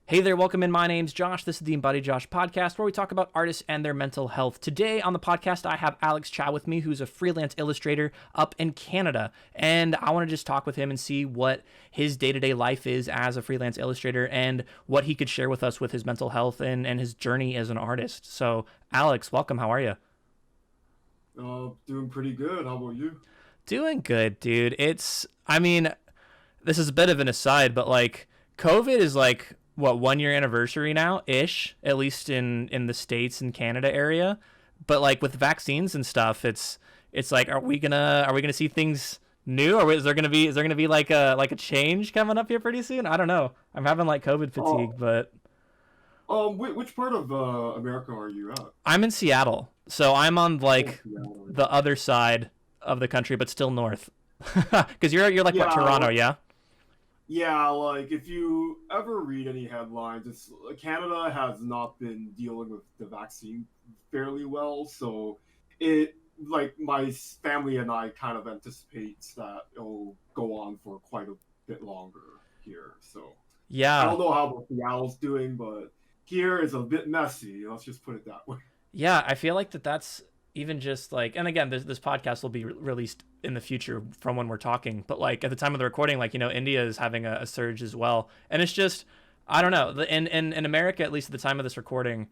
Hey there, welcome in. My name's Josh. This is the EmbodiedJosh podcast where we talk about artists and their mental health. Today on the podcast, I have Alex Chow with me, who's a freelance illustrator up in Canada. And I want to just talk with him and see what his day-to-day life is as a freelance illustrator and what he could share with us with his mental health and his journey as an artist. So, Alex, welcome. How are you? Doing pretty good. How about you? Doing good, dude. This is a bit of an aside, but like COVID is like what 1 year anniversary now ish, at least in the States and Canada area. But like with vaccines and stuff, it's like are we gonna see things new, or is there gonna be like a change coming up here pretty soon? I don't know. I'm having like COVID fatigue, Oh, but which part of America are you at? I'm in Seattle, so I'm on Oh, like Seattle. the other side of the country, but still north. Because you're like what, Yeah, Toronto, yeah? yeah. Like if you ever read any headlines, it's Canada has not been dealing with the vaccine fairly well, so it like my family and I kind of anticipates that it'll go on for quite a bit longer here. So I Yeah. don't know how Seattle's doing, but here is a bit messy. Let's just put it that way. Yeah, I feel like that's even just like, and again, this podcast will be released in the future from when we're talking, but like at the time of the recording, like India is having a surge as well, and it's just, I don't know, in America, at least at the time of this recording,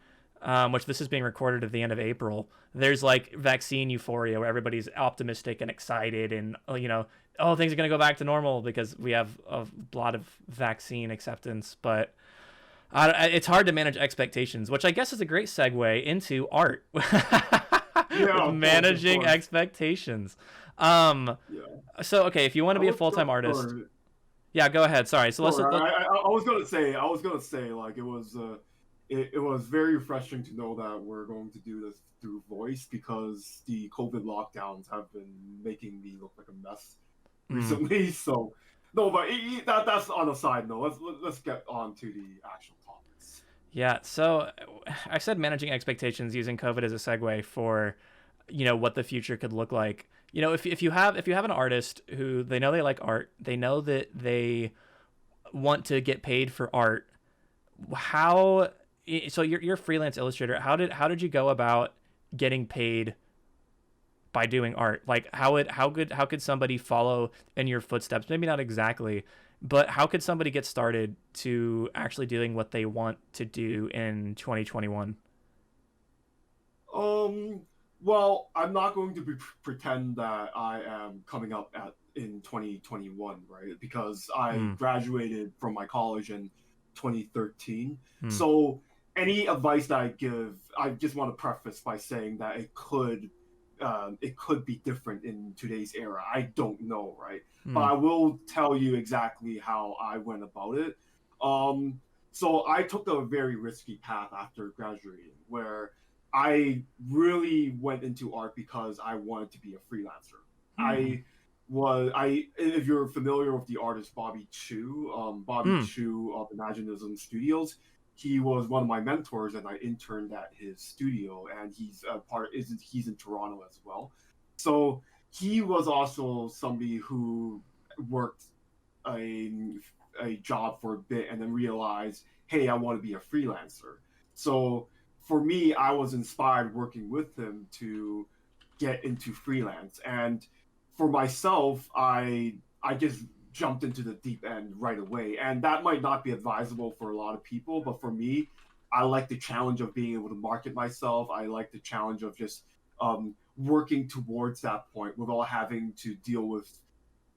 which this is being recorded at the end of April, there's like vaccine euphoria where everybody's optimistic and excited, and oh, things are gonna go back to normal because we have a lot of vaccine acceptance, but it's hard to manage expectations, which I guess is a great segue into art. Yeah, of course, of Managing course. expectations. Um, Yeah. so okay, if you want to I be a was full time artist, sorry, yeah, go ahead. Sorry. So let's sorry. let. I was gonna say, like it was very refreshing to know that we're going to do this through voice because the COVID lockdowns have been making me look like a mess Mm, recently. So no, but that's on a side note. Let's get on to the actual topics. yeah. So I said managing expectations using COVID as a segue for what the future could look like. If you have an artist who they know they like art, they know that they want to get paid for art. How so you're a freelance illustrator. How did you go about getting paid by doing art? Like how could somebody follow in your footsteps? Maybe not exactly, but how could somebody get started to actually doing what they want to do in 2021? Um, well, I'm not going to pretend that I am coming up at in 2021, right? Because I Hmm. graduated from my college in 2013. Hmm. So any advice that I give, I just want to preface by saying that it could be different in today's era. I don't know, right? But Hmm. I will tell you exactly how I went about it. Um, so I took a very risky path after graduating, where I really went into art because I wanted to be a freelancer. Hmm. If you're familiar with the artist Bobby Hmm. Chu of Imaginism Studios, he was one of my mentors, and I interned at his studio, and he's in Toronto as well. So he was also somebody who worked a a job for a bit and then realized, hey, I want to be a freelancer. So for me, I was inspired working with him to get into freelance. And for myself, I just jumped into the deep end right away. And that might not be advisable for a lot of people, but for me, I like the challenge of being able to market myself. I like the challenge of just working towards that point without having to deal with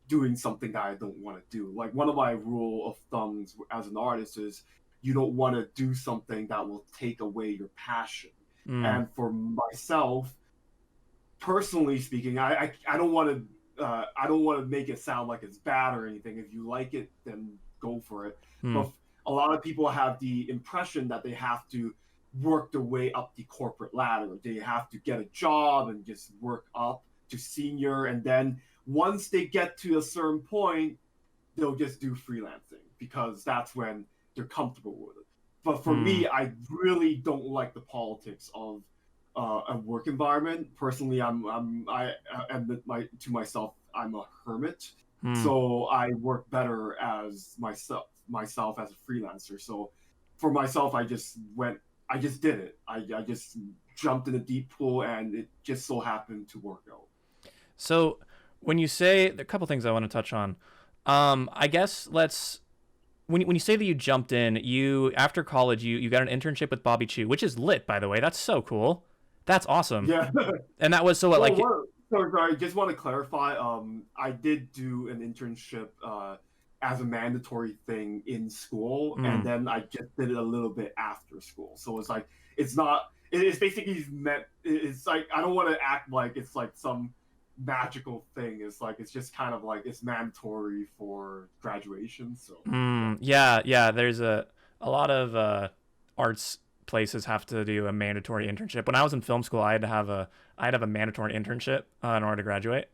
doing something that I don't want to do. Like one of my rule of thumbs as an artist is you don't want to do something that will take away your passion. Hmm. And for myself, personally speaking, I don't want to I don't want to make it sound like it's bad or anything. If you like it, then go for it. Hmm. But a lot of people have the impression that they have to work their way up the corporate ladder. They have to get a job and just work up to senior, and then once they get to a certain point, they'll just do freelancing because that's when they're comfortable with it. But for Hmm. me, I really don't like the politics of a work environment. Personally, I admit to myself I'm a hermit, Hmm. so I work better as myself as a freelancer. So for myself, I just did it. I just jumped in a deep pool, and it just so happened to work out. So when you say a couple things I want to touch on, I guess let's when you say that you jumped in, you after college you got an internship with Bobby Chew, which is lit, by the way. That's so cool. That's awesome. Yeah. And that was so what Well, like sorry, I just want to clarify. I did do an internship as a mandatory thing in school, and mm, then I just did it a little bit after school. So it's like it's not. It's basically meant. It's like I don't want to act like it's like some magical thing. It's like it's just kind of like it's mandatory for graduation. So yeah. yeah. There's a lot of arts places have to do a mandatory internship. When I was in film school, I had to have a mandatory internship in order to graduate,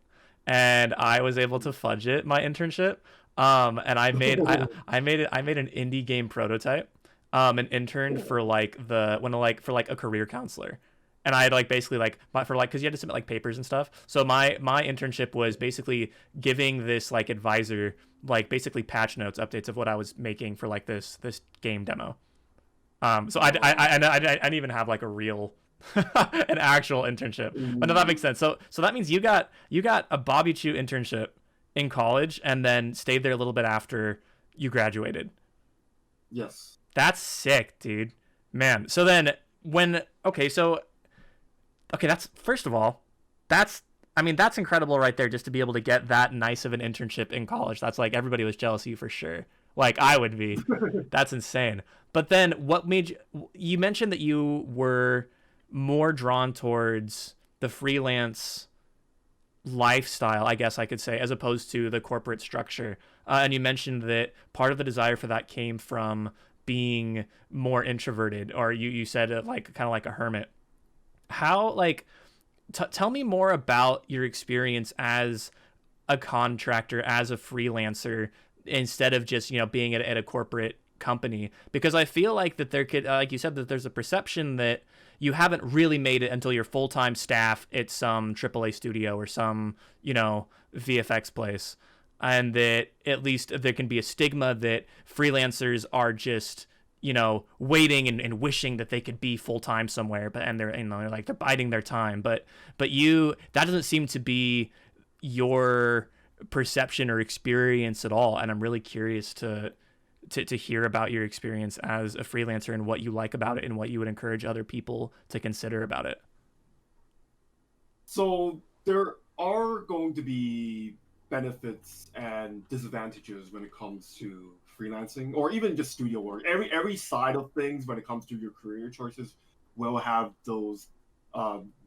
and I was able to fudge it my internship. And I made an indie game prototype. An intern for like the when like for like a career counselor. And I had like basically like for like because you had to submit like papers and stuff. So my internship was basically giving this like advisor like basically patch notes, updates of what I was making for like this game demo. So I didn't even have like a real an actual internship, but no, that makes sense. So that means you got a Bobby Chew internship in college and then stayed there a little bit after you graduated. Yes. That's sick, dude. Man. So then when okay, that's first of all, that's I mean that's incredible right there just to be able to get that nice of an internship in college. That's like everybody was jealous of you for sure. Like I would be. That's insane. But then what made you mentioned that you were more drawn towards the freelance lifestyle, I guess I could say, as opposed to the corporate structure. And you mentioned that part of the desire for that came from being more introverted, or you said like kind of like a hermit. How like tell me more about your experience as a contractor, as a freelancer, instead of just being at a corporate company, because I feel like that there could like you said that there's a perception that you haven't really made it until you're full-time staff at some AAA studio or some VFX place, and that at least there can be a stigma that freelancers are just waiting and wishing that they could be full-time somewhere, but and they're like they're biding their time, but you that doesn't seem to be your perception or experience at all, and I'm really curious to hear about your experience as a freelancer and what you like about it and what you would encourage other people to consider about it. So there are going to be benefits and disadvantages when it comes to freelancing or even just studio work. Every side of things when it comes to your career choices will have those.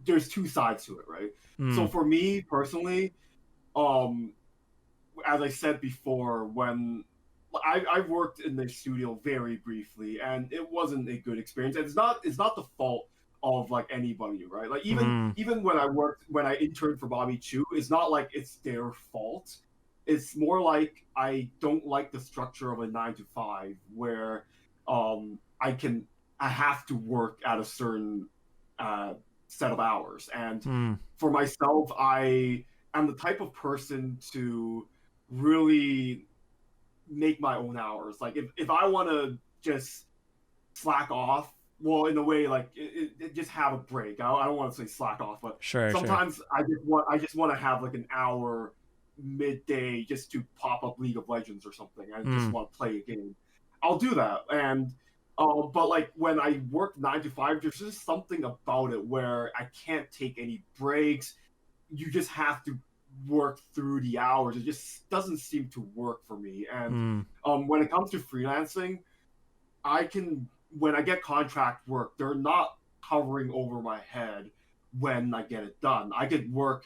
There's two sides to it, right? So Mm, for me personally, um, as I said before, when I worked in the studio very briefly, and it wasn't a good experience. And it's not the fault of like anybody, right? Like mm, even when I interned for Bobby Chew, it's not like it's their fault. It's more like I don't like the structure of a 9 to 5 where I have to work at a certain uh, set of hours. And mm, for myself, I am the type of person to really make my own hours. Like if I want to just slack off, well, in a way, like it just have a break. I don't want to say slack off, but sure. sometimes I just want to have like an hour midday just to pop up League of Legends or something. I just Mm, want to play a game. I'll do that, and but like when I work 9 to 5, there's just something about it where I can't take any breaks. You just have to work through the hours. It just doesn't seem to work for me. And mm, when it comes to freelancing, I can when I get contract work, they're not hovering over my head when I get it done. I could work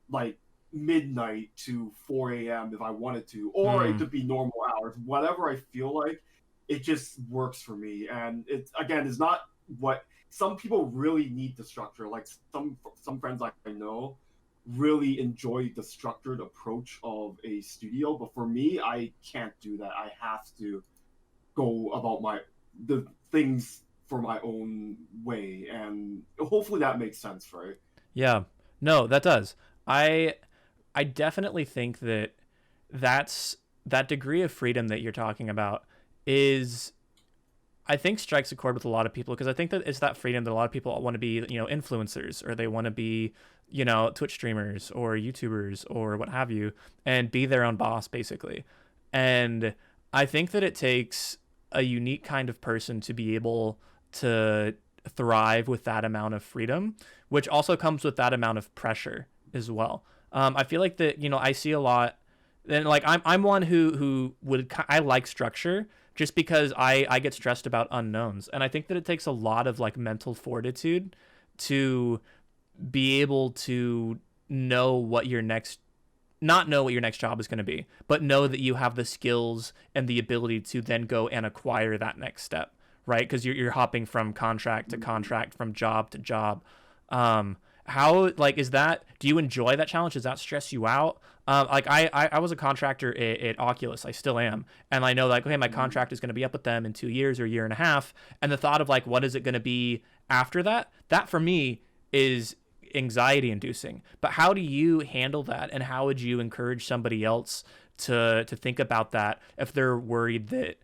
like midnight to 4 a.m. if I wanted to, or it mm. could be normal hours. Whatever I feel like, it just works for me. And it's again, it's not what some people really need the structure. Like some friends I know really enjoy the structured approach of a studio, but for me, I can't do that. I have to go about the things for my own way, and hopefully that makes sense, right? Yeah. No, that does. I I definitely think that that degree of freedom that you're talking about is I think strikes a chord with a lot of people because I think that it's that freedom that a lot of people want to be, influencers, or they want to be, Twitch streamers or YouTubers or what have you, and be their own boss basically. And I think that it takes a unique kind of person to be able to thrive with that amount of freedom, which also comes with that amount of pressure as well. I feel like that, I see a lot, and like I'm one who would, I like structure just because I get stressed about unknowns, and I think that it takes a lot of like mental fortitude to be able to know what your next not know what your next job is going to be, but know that you have the skills and the ability to then go and acquire that next step, right? Because you're hopping from contract to contract, from job to job. How, like, is that, do you enjoy that challenge? Does that stress you out? Like I was a contractor at Oculus. I still am. And I know, like, okay, my contract is going to be up with them in 2 years or a year and a half. And the thought of like, what is it going to be after that? That for me is anxiety inducing. But how do you handle that? And how would you encourage somebody else to think about that if they're worried that,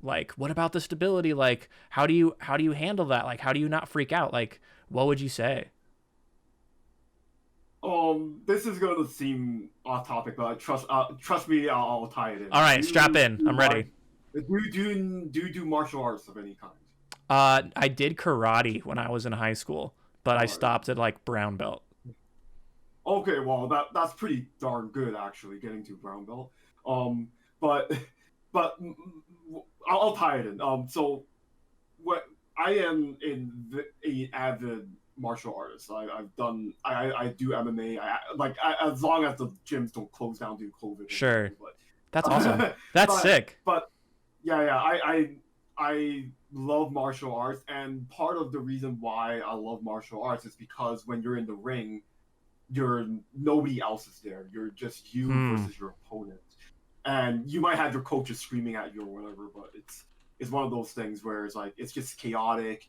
like, what about the stability? Like, how do you handle that? Like, how do you not freak out? Like, what would you say? This is going to seem off topic, but trust me, I'll tie it in. All right, strap in. I'm ready. Do martial arts of any kind? I did karate when I was in high school, but I stopped at like brown belt. Okay, well that's pretty darn good actually, getting to brown belt. But I'll tie it in. So what I am a avid martial artist. I do MMA. As long as the gyms don't close down due to COVID. Sure, but, that's awesome. That's sick. But yeah, I love martial arts, and part of the reason why I love martial arts is because when you're in the ring, nobody else is there. You're just you versus your opponent, and you might have your coaches screaming at you or whatever, but it's one of those things where it's like it's just chaotic.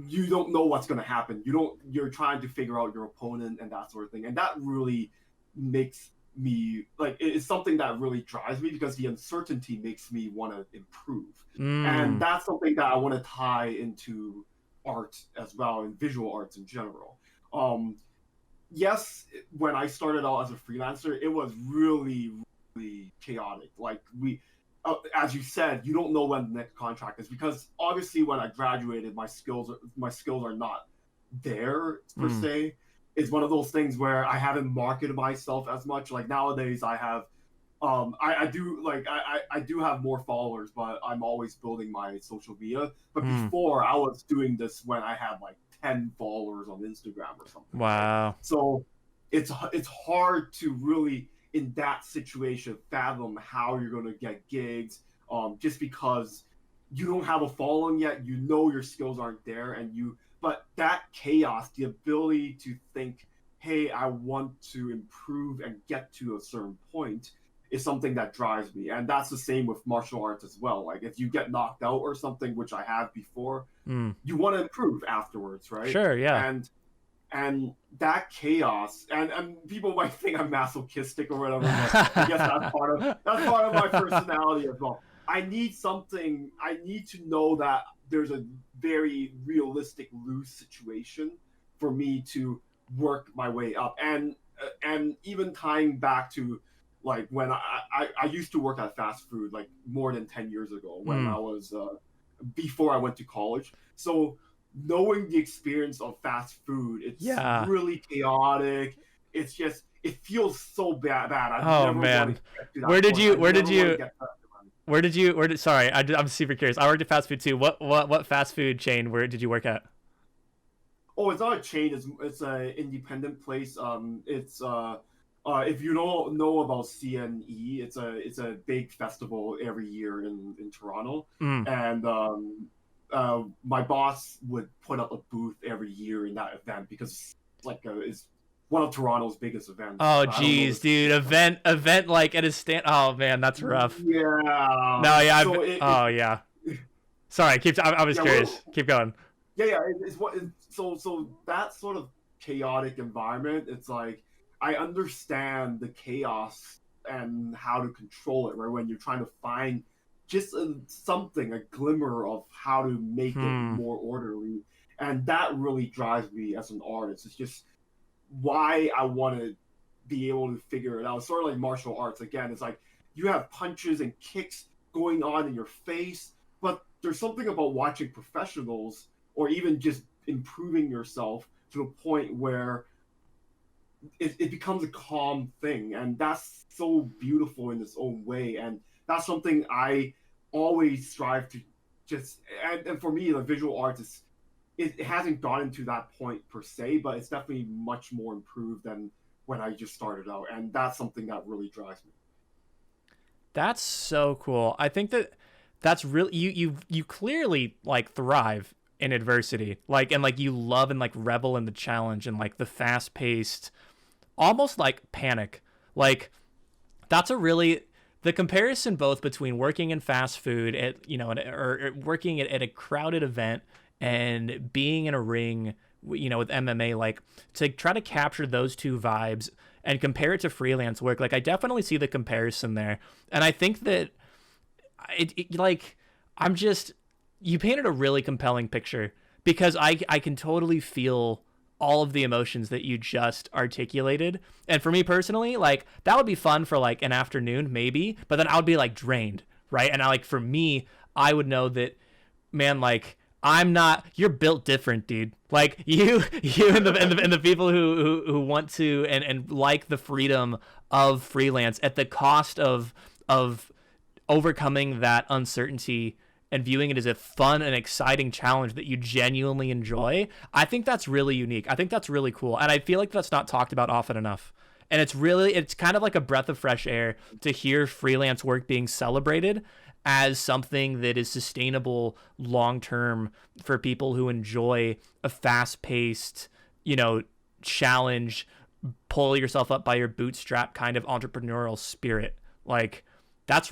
You don't know what's going to happen. You're trying to figure out your opponent and that sort of thing, and that really makes me like, it's something that really drives me because the uncertainty makes me want to improve. And that's something that I want to tie into art as well, and visual arts in general. Yes, when I started out as a freelancer, it was really, really chaotic. Like as you said, you don't know when the next contract is, because obviously when I graduated, my skills are not there per se. It's one of those things where I haven't marketed myself as much. Like nowadays, I have, I do have more followers, but I'm always building my social media. But before, I was doing this when I had like 10 followers on Instagram or something. Wow. Right? So it's hard to really, in that situation, fathom how you're going to get gigs, just because you don't have a following yet. Your skills aren't there, but that chaos, the ability to think, hey, I want to improve and get to a certain point, is something that drives me. And that's the same with martial arts as well. Like if you get knocked out or something, which I have before, you want to improve afterwards, right? Sure, yeah. And that chaos, and people might think I'm masochistic or whatever, but I guess that's part of my personality as well. I need to know that there's a very realistic lose situation for me to work my way up. And even tying back to like when I used to work at fast food like more than 10 years ago when I was before I went to college. So knowing the experience of fast food, it's really chaotic. It's just, it feels so bad. Sorry, I'm super curious. I worked at fast food too. What fast food chain did you work at? Oh, it's not a chain. It's an independent place. If you don't know about CNE, it's a big festival every year in Toronto, and my boss would put up a booth every year in that event because it's one of Toronto's biggest events. Oh geez, dude, event like at a stand. Oh man, that's rough. Yeah. No, yeah. Yeah. Sorry, I was curious. Keep going. Yeah. So that sort of chaotic environment, it's like I understand the chaos and how to control it. Right, when you're trying to find just something, a glimmer of how to make it more orderly. And that really drives me as an artist. It's just why I want to be able to figure it out. It's sort of like martial arts. Again, it's like you have punches and kicks going on in your face, but there's something about watching professionals or even just improving yourself to the point where it becomes a calm thing. And that's so beautiful in its own way. And that's something I always strive to just, and for me, the visual arts is, it hasn't gotten to that point per se, but it's definitely much more improved than when I just started out. And that's something that really drives me. That's so cool. I think that's really, you clearly like thrive in adversity, like, and like you love and like revel in the challenge and like the fast paced, almost like panic. Like that's a really, the comparison both between working in fast food at, you know, or working at a crowded event and being in a ring, you know, with MMA, like to try to capture those two vibes and compare it to freelance work. Like I definitely see the comparison there. And I think that like, I'm just, you painted a really compelling picture because I can totally feel all of the emotions that you just articulated. And for me personally, like that would be fun for like an afternoon, maybe, but then I would be like drained. Right. And I like, for me, I would know that, man, like, I'm not, you're built different, dude. Like you and the people who want to and like the freedom of freelance at the cost of overcoming that uncertainty and viewing it as a fun and exciting challenge that you genuinely enjoy. I think that's really unique. I think that's really cool. And I feel like that's not talked about often enough. And it's kind of like a breath of fresh air to hear freelance work being celebrated as something that is sustainable long term for people who enjoy a fast-paced, you know, challenge, pull yourself up by your bootstrap kind of entrepreneurial spirit. Like that's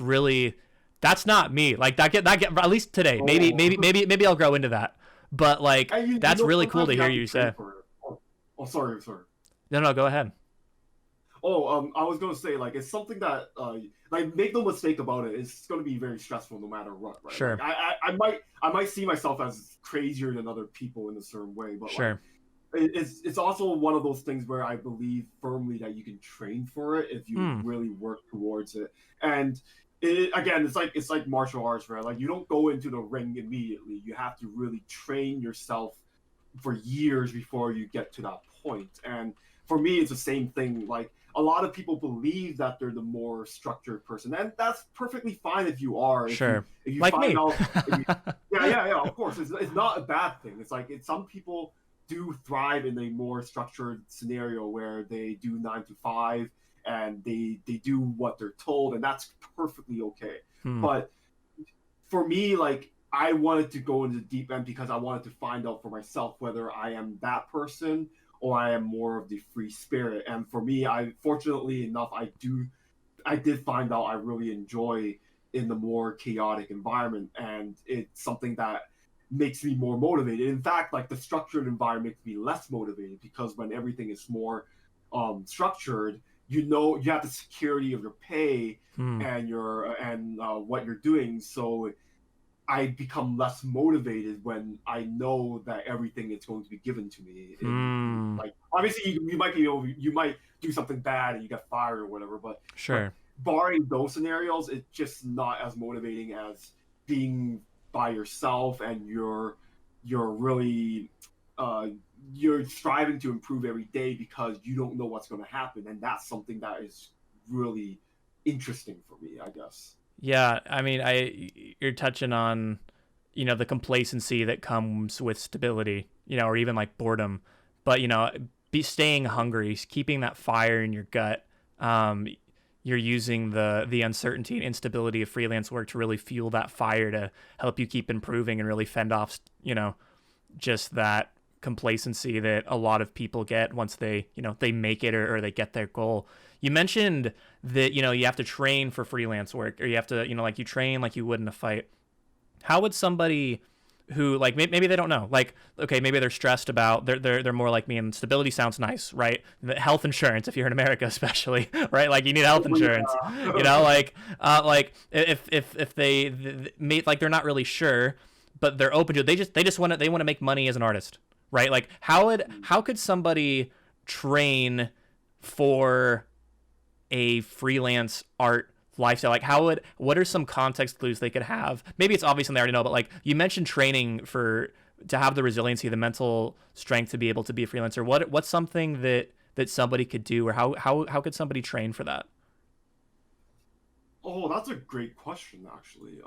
not me. Like that get at least today. Maybe I'll grow into that. But like that's really cool to hear you say. Sorry. No, go ahead. I was gonna say, like, it's something that, like, make no mistake about it, it's gonna be very stressful no matter what, right? Sure. Like, I might see myself as crazier than other people in a certain way, but sure. Like, it's also one of those things where I believe firmly that you can train for it if you really work towards it. And again, it's like martial arts, right? Like, you don't go into the ring immediately. You have to really train yourself for years before you get to that point. And for me, it's the same thing. Like, a lot of people believe that they're the more structured person, and that's perfectly fine if you are. Sure. If you like find me. out, yeah. Of course, it's not a bad thing. It's like some people do thrive in a more structured scenario where they do 9 to 5 and they do what they're told, and that's perfectly okay. But for me, like, I wanted to go into the deep end because I wanted to find out for myself whether I am that person or I am more of the free spirit. And for me, fortunately enough, I did find out I really enjoy in the more chaotic environment, and it's something that makes me more motivated. In fact, like, the structured environment makes me less motivated because when everything is more structured, you know, you have the security of your pay and what you're doing. So I become less motivated when I know that everything is going to be given to me. Like, obviously, you might do something bad and you get fired or whatever, but sure. But barring those scenarios, it's just not as motivating as being by yourself and you're really you're striving to improve every day because you don't know what's going to happen, and that's something that is really interesting for me, I guess. Yeah, I mean, you're touching on, you know, the complacency that comes with stability, you know, or even like boredom, but, you know, staying hungry, keeping that fire in your gut. You're using the uncertainty and instability of freelance work to really fuel that fire to help you keep improving and really fend off, you know, just that complacency that a lot of people get once they, you know, they make it or they get their goal. You mentioned that, you know, you have to train for freelance work, or you have to, you know, like you train like you would in a fight. How would somebody who like maybe they don't know, like, okay, maybe they're stressed about, they're more like me, and stability sounds nice, right? The health insurance, if you're in America especially, right? Like you need health insurance, you know, like if they like they're not really sure, but they're open to it. They just want to make money as an artist, right? Like how could somebody train for a freelance art lifestyle? Like what are some context clues they could have? Maybe it's obvious and they already know, but like you mentioned training to have the resiliency, the mental strength to be able to be a freelancer. What's something that somebody could do, or how could somebody train for that? Oh, that's a great question, actually.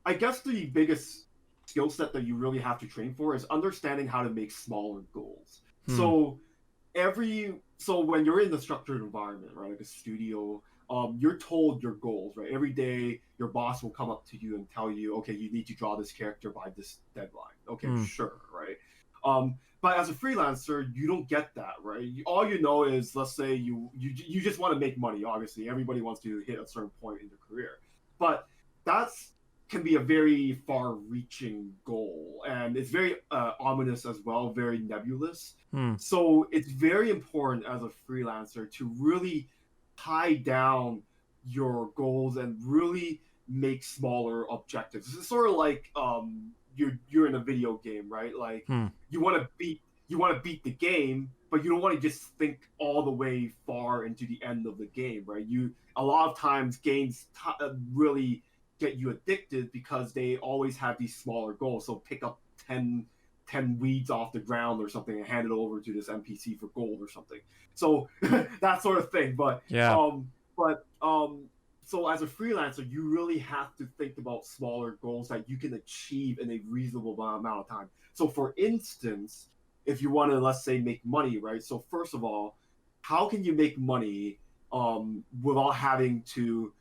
I guess the biggest skill set that you really have to train for is understanding how to make smaller goals. Hmm. So when you're in the structured environment, right, like a studio, you're told your goals, right? Every day, your boss will come up to you and tell you, okay, you need to draw this character by this deadline. Okay, Hmm. sure, right? But as a freelancer, you don't get that, right? All you know is, let's say you just want to make money. Obviously, everybody wants to hit a certain point in their career, but that's can be a very far-reaching goal, and it's very ominous as well, very nebulous. Hmm. So it's very important as a freelancer to really tie down your goals and really make smaller objectives. It's sort of like you're in a video game, right? Like Hmm. you want to beat the game, but you don't want to just think all the way far into the end of the game, right? A lot of times games really get you addicted because they always have these smaller goals. So pick up 10 weeds off the ground or something and hand it over to this NPC for gold or something. So that sort of thing. Yeah. But so as a freelancer, you really have to think about smaller goals that you can achieve in a reasonable amount of time. So for instance, if you want to, let's say, make money, right? So first of all, how can you make money without having to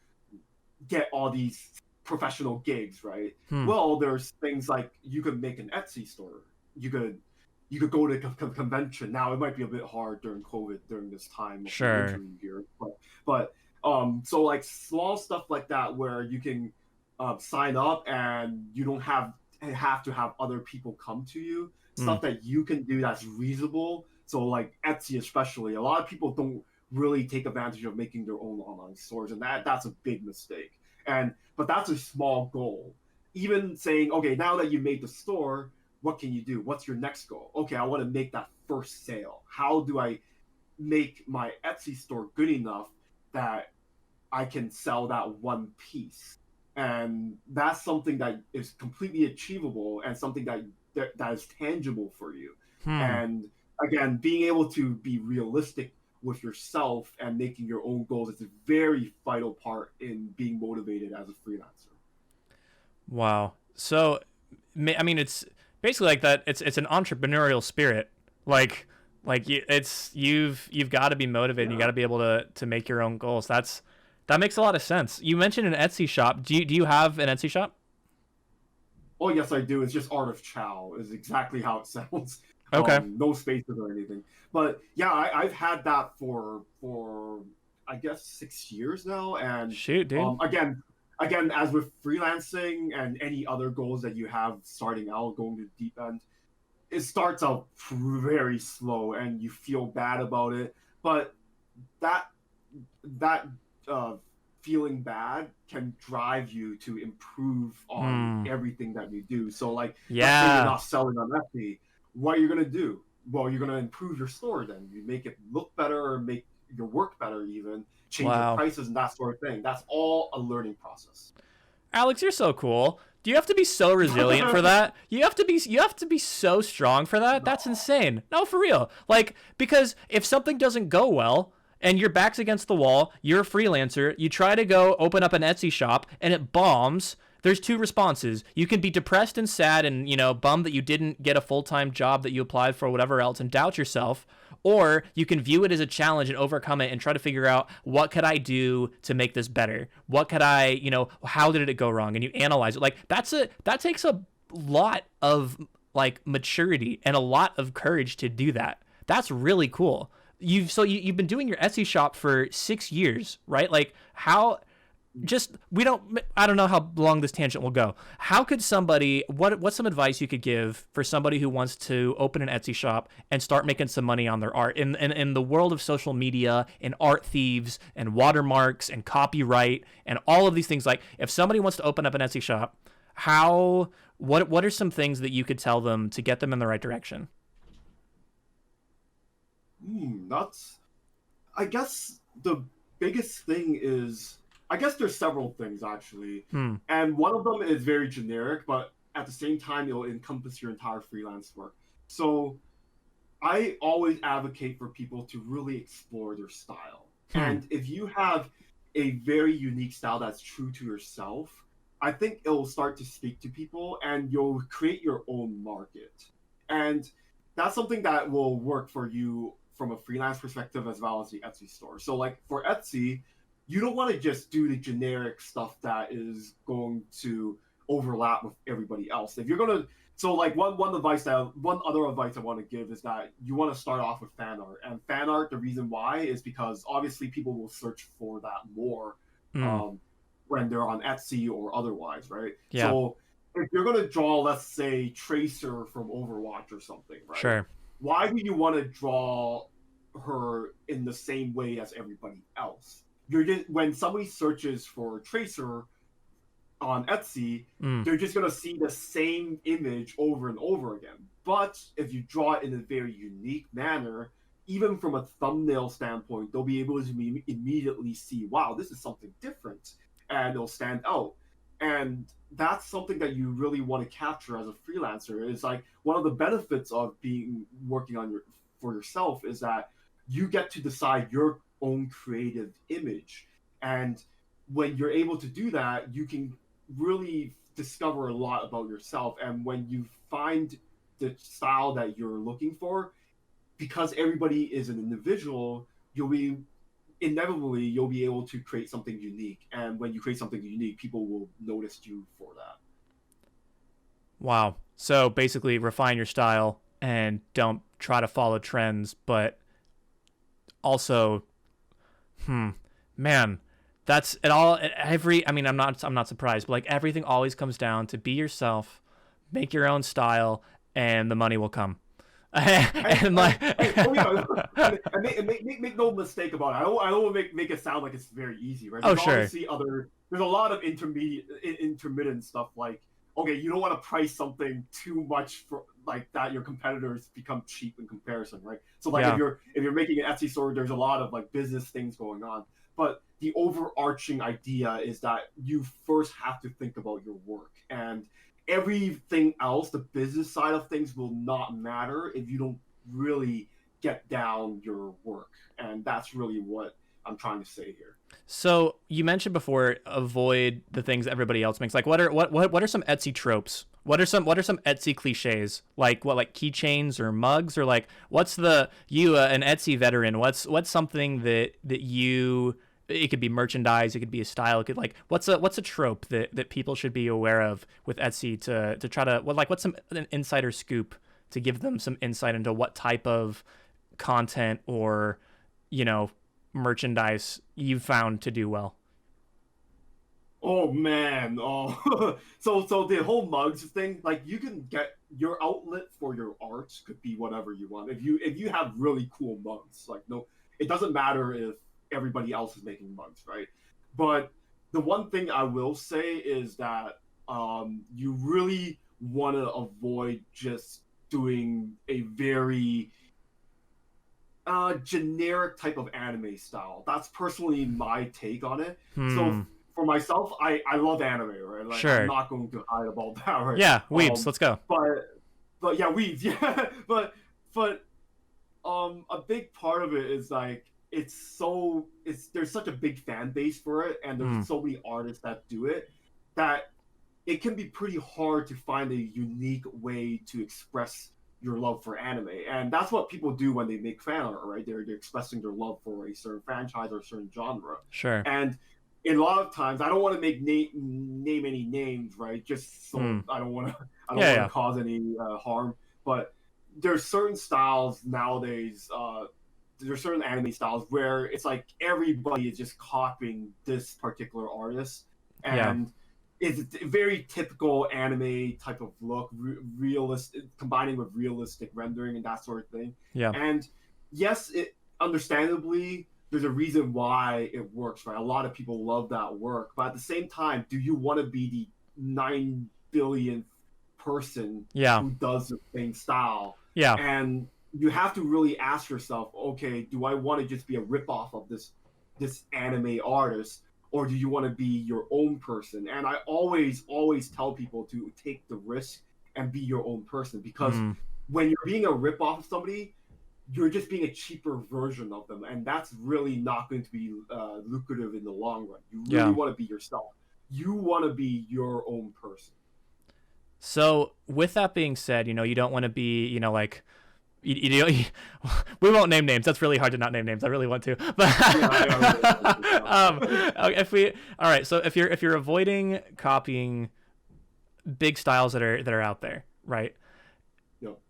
get all these professional gigs, right? Hmm. Well, there's things like you could make an Etsy store. You could go to a convention. Now it might be a bit hard during COVID, during this time of the Sure. interim year, but so like small stuff like that where you can sign up and you don't have to have other people come to you. Hmm. Stuff that you can do that's reasonable. So like Etsy especially, a lot of people don't really take advantage of making their own online stores, and that's a big mistake. But that's a small goal. Even saying, okay, now that you made the store, what can you do? What's your next goal? Okay, I want to make that first sale. How do I make my Etsy store good enough that I can sell that one piece? And that's something that is completely achievable and something that is tangible for you. Hmm. And again, being able to be realistic with yourself and making your own goals is a very vital part in being motivated as a freelancer. Wow. So, I mean, it's basically like that. It's an entrepreneurial spirit. Like you've got to be motivated. You Yeah. got to be able to make your own goals. That makes a lot of sense. You mentioned an Etsy shop. Do you have an Etsy shop? Oh yes, I do. It's just Art of Chow is exactly how it sounds. Okay. No spaces or anything. But yeah, I've had that for I guess 6 years now. And Shoot, dude. Again, as with freelancing and any other goals that you have starting out, going to the deep end, it starts out very slow and you feel bad about it. But that that feeling bad can drive you to improve on Hmm. everything that you do. So like, let's say you're Yeah. not selling on Etsy, what are you gonna do? Well, you're gonna improve your store. Then you make it look better or make your work better, even change your Wow. prices and that sort of thing. That's all a learning process. Alex, you're so cool. Do you have to be so resilient for that? You have to be so strong for that? That's No. insane. No, for real. Like, because if something doesn't go well and your back's against the wall, you're a freelancer, you try to go open up an Etsy shop and it bombs, there's two responses. You can be depressed and sad and, bummed that you didn't get a full-time job that you applied for, whatever else, and doubt yourself. Or you can view it as a challenge and overcome it and try to figure out, what could I do to make this better? What could how did it go wrong? And you analyze it. Like, that takes a lot of like maturity and a lot of courage to do that. That's really cool. You've been doing your Etsy shop for 6 years, right? Like, how just I don't know how long this tangent will go. How could somebody what's some advice you could give for somebody who wants to open an Etsy shop and start making some money on their art in the world of social media and art thieves and watermarks and copyright and all of these things? Like, if somebody wants to open up an Etsy shop, what are some things that you could tell them to get them in the right direction? That's, I guess the biggest thing is, I guess there's several things actually, and one of them is very generic, but at the same time it'll encompass your entire freelance work. So I always advocate for people to really explore their style. And if you have a very unique style that's true to yourself, I think it'll start to speak to people and you'll create your own market. And that's something that will work for you from a freelance perspective as well as the Etsy store. So like for Etsy, you don't want to just do the generic stuff that is going to overlap with everybody else. If you're gonna, so like one other advice I want to give is that you want to start off with fan art. And fan art, the reason why is because obviously people will search for that more when they're on Etsy or otherwise, right? Yeah. So if you're gonna draw, let's say, Tracer from Overwatch or something, right? Sure. Why do you want to draw her in the same way as everybody else? You're just, when somebody searches for Tracer on Etsy, they're just gonna see the same image over and over again. But if you draw it in a very unique manner, even from a thumbnail standpoint, they'll be able to immediately see, wow, this is something different, and it'll stand out. And that's something that you really want to capture as a freelancer. It's like one of the benefits of working on for yourself is that you get to decide your own creative image. And when you're able to do that, you can really discover a lot about yourself. And when you find the style that you're looking for, because everybody is an individual, you'll be able to create something unique. And when you create something unique, people will notice you for that. Wow. So basically refine your style and don't try to follow trends, but also, man, that's it all. I mean, I'm not surprised, but like everything always comes down to be yourself, make your own style, and the money will come. And make no mistake about it. I don't want to make it sound like it's very easy, right? Oh, sure. There's a lot of intermittent stuff. Like, okay, you don't want to price something too much for like that your competitors become cheap in comparison, right? So like if you're making an Etsy store, there's a lot of like business things going on. But the overarching idea is that you first have to think about your work, and everything else, the business side of things, will not matter if you don't really get down your work. And that's really what I'm trying to say here. So you mentioned before, avoid the things everybody else makes. Like what are some Etsy tropes? What are some Etsy cliches? Like keychains or mugs, or like what's an Etsy veteran? What's something that you, it could be merchandise, it could be a style, it could like what's a trope that people should be aware of with Etsy to try to what's an insider scoop to give them some insight into what type of content or merchandise you've found to do well? Oh man, so the whole mugs thing, like you can get your outlet for your art could be whatever you want. If you have really cool mugs, like no, it doesn't matter if everybody else is making mugs, right? But the one thing I will say is that you really want to avoid just doing a very generic type of anime style. That's personally my take on it. So for myself, I love anime, right? Like, sure. I'm not going to hide about that, right? Yeah, weebs, let's go. But yeah, weebs, yeah. but a big part of it is like there's such a big fan base for it, and there's so many artists that do it that it can be pretty hard to find a unique way to express your love for anime. And that's what people do when they make fan art, right? They're expressing their love for a certain franchise or a certain genre. Sure. And a lot of times, I don't want to name any names, right? Just so I don't want to cause any harm. But there's certain styles nowadays there's certain anime styles where it's like everybody is just copying this particular artist, Yeah. and it's a very typical anime type of look, realistic, combining with realistic rendering and that sort of thing. Yeah. And yes, it understandably there's a reason why it works, right? A lot of people love that work, but at the same time, do you want to be the 9 billionth person Yeah. who does the same style? Yeah. And you have to really ask yourself, okay, do I want to just be a ripoff of this anime artist, or do you want to be your own person? And I always tell people to take the risk and be your own person, because when you're being a ripoff of somebody, you're just being a cheaper version of them, and that's really not going to be lucrative in the long run. You really want to be yourself. You want to be your own person. So with that being said, you don't want to be, like, we won't name names. That's really hard to not name names. I really want to, but all right. So if you're avoiding copying big styles that are out there, right?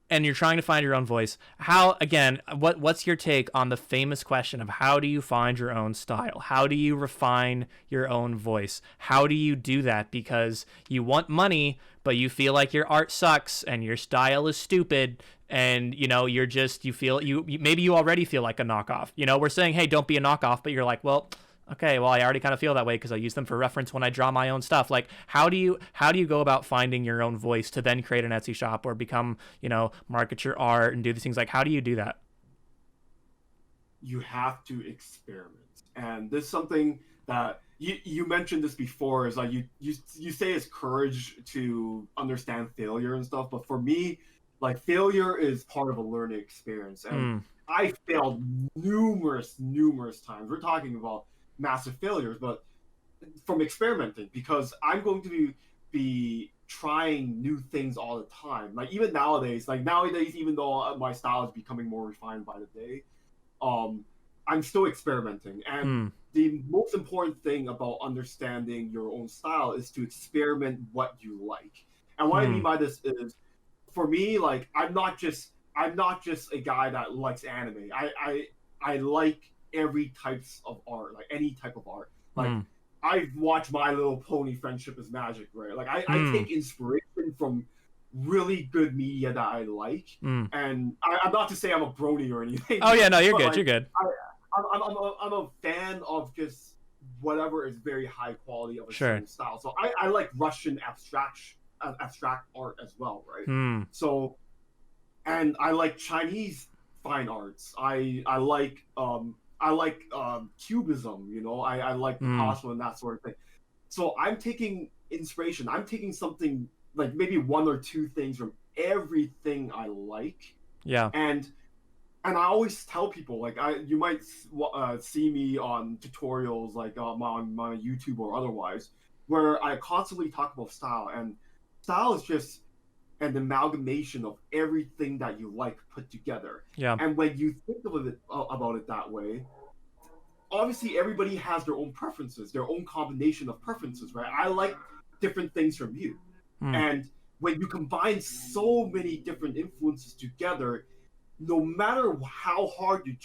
And you're trying to find your own voice. What's your take on the famous question of how do you find your own style? How do you refine your own voice? How do you do that? Because you want money, but you feel like your art sucks and your style is stupid, and maybe you already feel like a knockoff. We're saying, hey, don't be a knockoff, but you're like, well, okay, well, I already kind of feel that way because I use them for reference when I draw my own stuff. Like, how do you go about finding your own voice to then create an Etsy shop or become, market your art and do these things? Like, how do you do that? You have to experiment. And this is something that you mentioned this before, is like you say it's courage to understand failure and stuff. But for me, like, failure is part of a learning experience. And I failed numerous times. We're talking about massive failures, but from experimenting, because I'm going to be trying new things all the time. Like, even nowadays, even though my style is becoming more refined by the day, I'm still experimenting. And the most important thing about understanding your own style is to experiment what you like. And what I mean by this is, for me, like, I'm not just a guy that likes anime. I like every types of art, like any type of art. Like, I've watched My Little Pony: Friendship is Magic, right? Like, I take inspiration from really good media that I like. And I'm not to say I'm a brony or anything. Oh yeah, no, you're good. Like, you're good. I'm a fan of just whatever is very high quality of a certain style. So I like Russian abstract art as well, right? So, and I like Chinese fine arts. I like cubism, I like Picasso and that sort of thing. So I'm taking inspiration. I'm taking something, like maybe one or two things from everything I like. Yeah. And I always tell people, like, you might see me on tutorials, like on my YouTube or otherwise, where I constantly talk about style. And style is just an amalgamation of everything that you like put together. Yeah. And when you think about it that way, obviously everybody has their own preferences, their own combination of preferences, right? I like different things from you. And when you combine so many different influences together, no matter how hard you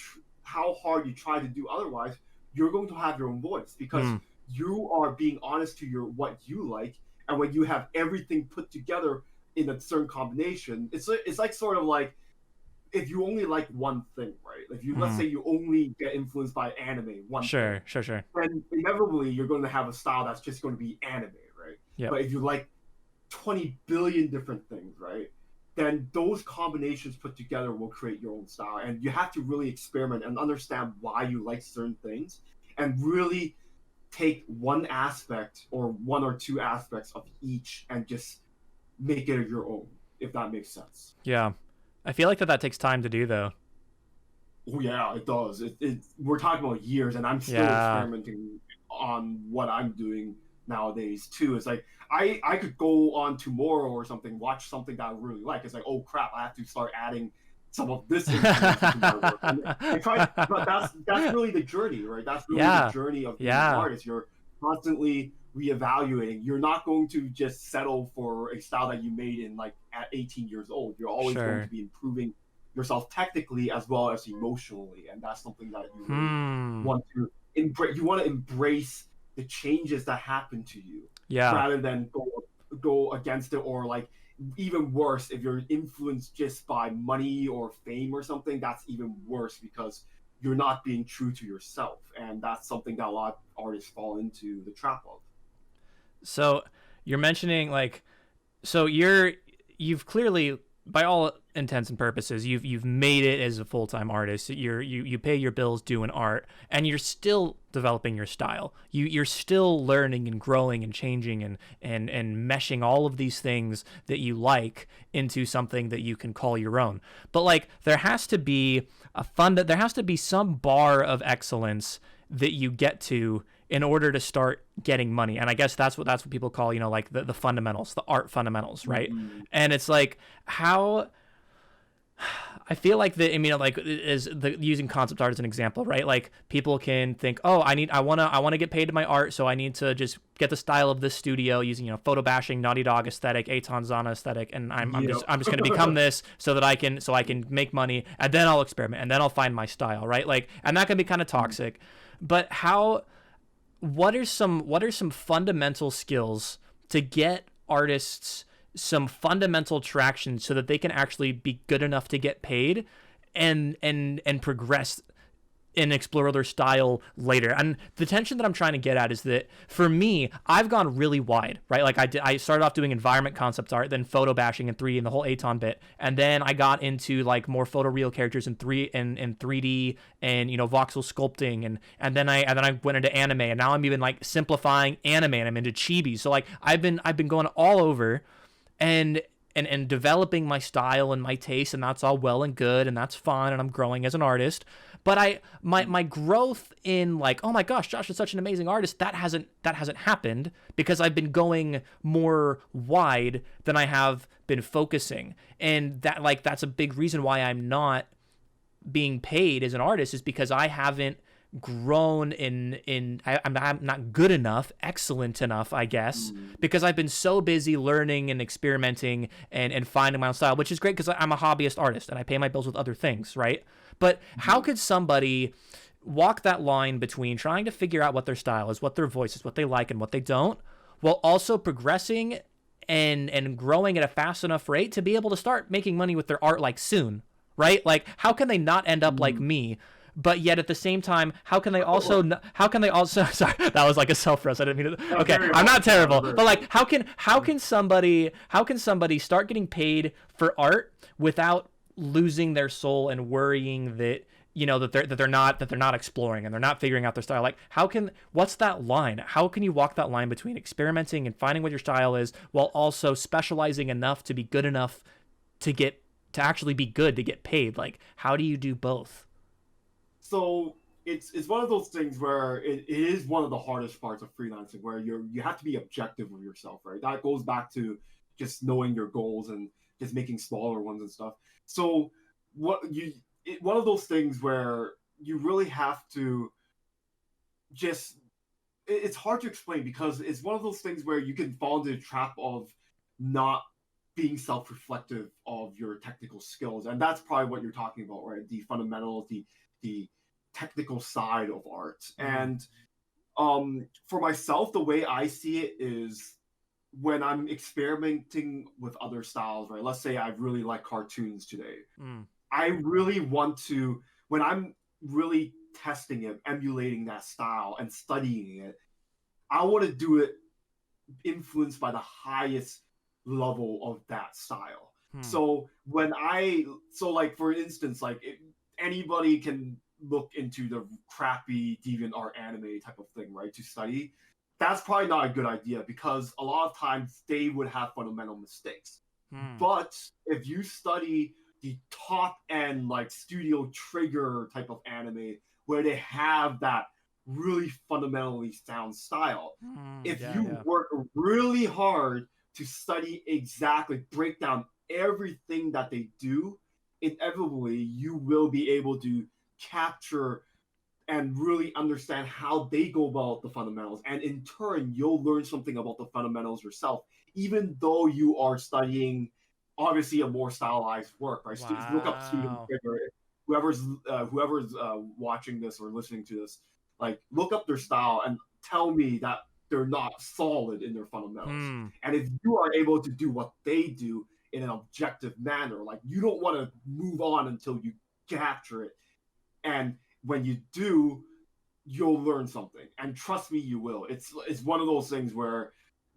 try to do otherwise, you're going to have your own voice, because you are being honest to what you like. And when you have everything put together in a certain combination, it's like sort of like, if you only like one thing, right? If you let's say you only get influenced by anime, sure, then inevitably you're going to have a style that's just going to be anime, right? Yep. But if you like 20 billion different things, right, then those combinations put together will create your own style. And you have to really experiment and understand why you like certain things, and really take one aspect or one or two aspects of each and just make it your own, if that makes sense. Yeah. I feel like that takes time to do, though. Oh yeah, it does. We're talking about years, and I'm still experimenting on what I'm doing nowadays too. It's like I could go on tomorrow or something, watch something that I really like. It's like, oh crap, I have to start adding some of this information to my work. But that's really the journey, right? That's really the journey of being an artist. You're constantly reevaluating. You're not going to just settle for a style that you made in, like, at 18 years old. You're always going to be improving yourself technically as well as emotionally, and that's something that you really Hmm. want to embrace. You want to embrace the changes that happen to you Yeah. rather than go against it, or like even worse, if you're influenced just by money or fame or something, that's even worse because you're not being true to yourself, and that's something that a lot of artists fall into the trap of. So you're mentioning like, so you've clearly, by all intents and purposes, you've made it as a full-time artist. You pay your bills doing art, and you're still developing your style. You're still learning and growing and changing and meshing all of these things that you like into something that you can call your own. But like there has to be there has to be some bar of excellence that you get to in order to start getting money. And I guess that's what people call, like the fundamentals, the art fundamentals, right? Mm-hmm. And it's like how I feel like like is the using concept art as an example, right? Like people can think, oh, I wanna get paid to my art, so I need to just get the style of this studio using, photo bashing, Naughty Dog aesthetic, Eitan Zana aesthetic, and Yep. I'm just gonna become this so that I can make money, and then I'll experiment, and then I'll find my style, right? Like, and that can be kind of toxic. But what are some fundamental skills to get artists some fundamental traction so that they can actually be good enough to get paid and progress and explore their style later. And the tension that I'm trying to get at is that for me, I've gone really wide, right? Like I started off doing environment concept art, then photo bashing in 3D and the whole Aton bit, and then I got into like more photoreal characters in 3D and voxel sculpting, and then I went into anime, and now I'm even like simplifying anime, and I'm into chibi. So like I've been going all over, and and developing my style and my taste, and that's all well and good, and that's fun, and I'm growing as an artist. But my growth in like, oh my gosh, Josh is such an amazing artist, that hasn't happened because I've been going more wide than I have been focusing. And that's a big reason why I'm not being paid as an artist, is because I haven't grown I'm not good enough, excellent enough, I guess, because I've been so busy learning and experimenting and finding my own style, which is great because I'm a hobbyist artist and I pay my bills with other things, right? But how could somebody walk that line between trying to figure out what their style is, what their voice is, what they like and what they don't, while also progressing and growing at a fast enough rate to be able to start making money with their art like soon, right? Like how can they not end up like me? But yet at the same time, how can they also sorry, that was like a self roast. I didn't mean to. Okay, I'm not terrible, but like how can somebody start getting paid for art without losing their soul and worrying that that they're not exploring and they're not figuring out their style? Like what's that line? How can you walk that line between experimenting and finding what your style is while also specializing enough to be good enough to actually be good to get paid? Like how do you do both? So it's one of those things where it is one of the hardest parts of freelancing, where you have to be objective with yourself, right? That goes back to just knowing your goals and just making smaller ones and stuff. So one of those things where you really have to just it's hard to explain, because it's one of those things where you can fall into the trap of not being self-reflective of your technical skills, and that's probably what you're talking about, right? The fundamentals, the technical side of art. And for myself, the way I see it is when I'm experimenting with other styles, right? Let's say I really like cartoons today. I really want to, when I'm really testing it, emulating that style and studying it, I want to do it influenced by the highest level of that style. So like for instance, like anybody can look into the crappy DeviantArt anime type of thing, right, to study. That's probably not a good idea, because a lot of times they would have fundamental mistakes. But if you study the top end, like Studio Trigger type of anime, where they have that really fundamentally sound style, if you work really hard to study exactly, break down everything that they do, inevitably you will be able to capture and really understand how they go about the fundamentals. And in turn, you'll learn something about the fundamentals yourself, even though you are studying obviously a more stylized work, right? Look up Studio Wow. Trigger. Whoever's watching this or listening to this, like look up their style and tell me that they're not solid in their fundamentals. Hmm. And if you are able to do what they do in an objective manner, like you don't want to move on until you capture it. And when you do, you'll learn something. And trust me, you will. It's one of those things where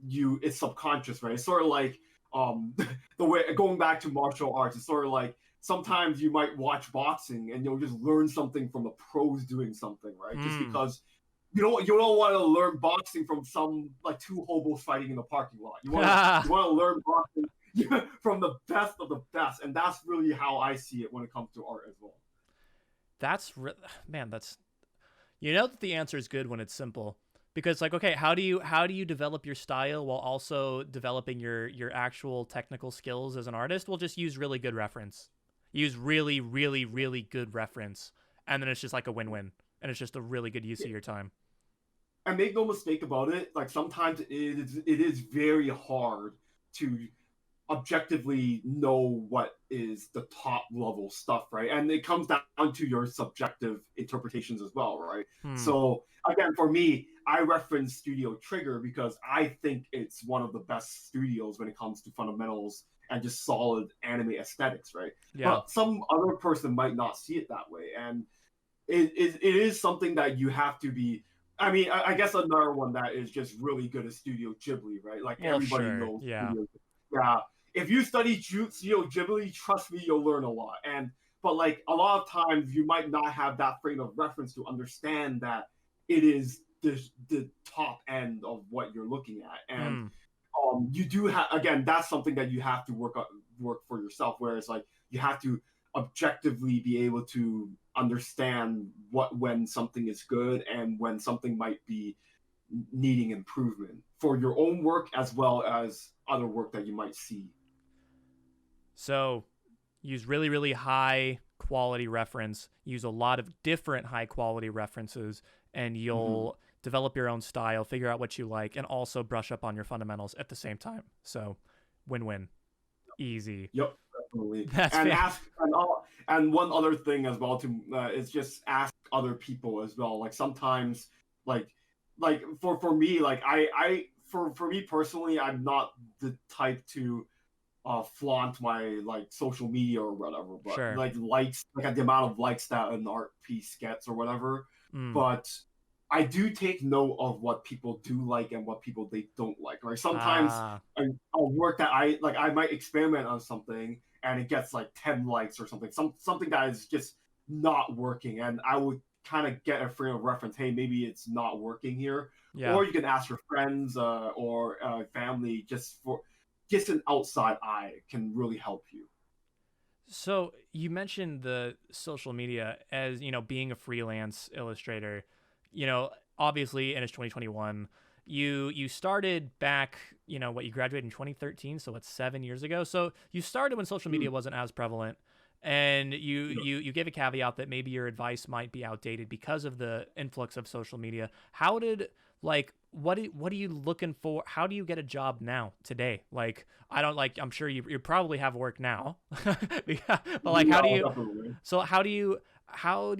it's subconscious, right? It's sort of like the way going back to martial arts, it's sort of like sometimes you might watch boxing and you'll just learn something from the pros doing something, right? Just Hmm. because you don't want to learn boxing from some like two hobos fighting in the parking lot. You want to learn boxing from the best of the best, and that's really how I see it when it comes to art as well. Man, that's you know that the answer is good when it's simple. Because like okay, how do you develop your style while also developing your actual technical skills as an artist? Well, just use really good reference. Use really, really, really good reference. And then it's just like a win-win. And it's just a really good use of your time. And make no mistake about it, like sometimes it is very hard to objectively know what is the top level stuff, right? And it comes down to your subjective interpretations as well, right? Hmm. So again, for me, I reference Studio Trigger because I think it's one of the best studios when it comes to fundamentals and just solid anime aesthetics, right? Yeah. But some other person might not see it that way, and it is something that you have to be. I mean, I guess another one that is just really good is Studio Ghibli, right? Like Well, everybody sure. knows Yeah. Studio. Yeah, if you study Studio Ghibli, trust me, you'll learn a lot. But like a lot of times, you might not have that frame of reference to understand that it is the top end of what you're looking at, and Hmm. you do have, again, that's something that you have to work for yourself, whereas like you have to objectively be able to understand what when something is good and when something might be needing improvement for your own work as well as other work that you might see. So use really, really high quality reference. Use a lot of different high quality references, and Mm-hmm. you'll develop your own style, figure out what you like, and also brush up on your fundamentals at the same time. So win-win. Easy. Yep, definitely. That's And fan. and one other thing as well to is just ask other people as well. Like sometimes, like for me, like for me personally, I'm not the type to flaunt my like social media or whatever, but Sure. like likes, like the amount of likes that an art piece gets or whatever. Mm. But I do take note of what people do like and what people they don't like. Like sometimes Ah. a work that I might experiment on something and it gets like 10 likes or something, something that is just not working, and I would kind of get a frame of reference. Hey, maybe it's not working here, Yeah. or you can ask your friends or family just for just an outside eye can really help you. So you mentioned the social media as being a freelance illustrator. Obviously, and it's 2021. You started back. What you graduated in 2013, so it's 7 years ago. So you started when social Mm, media wasn't as prevalent, and you yeah. you you gave a caveat that maybe your advice might be outdated because of the influx of social media. How did like what are you looking for? How do you get a job now today? Like I don't like. I'm sure you probably have work now, but like how do Yeah, you? definitely. So how do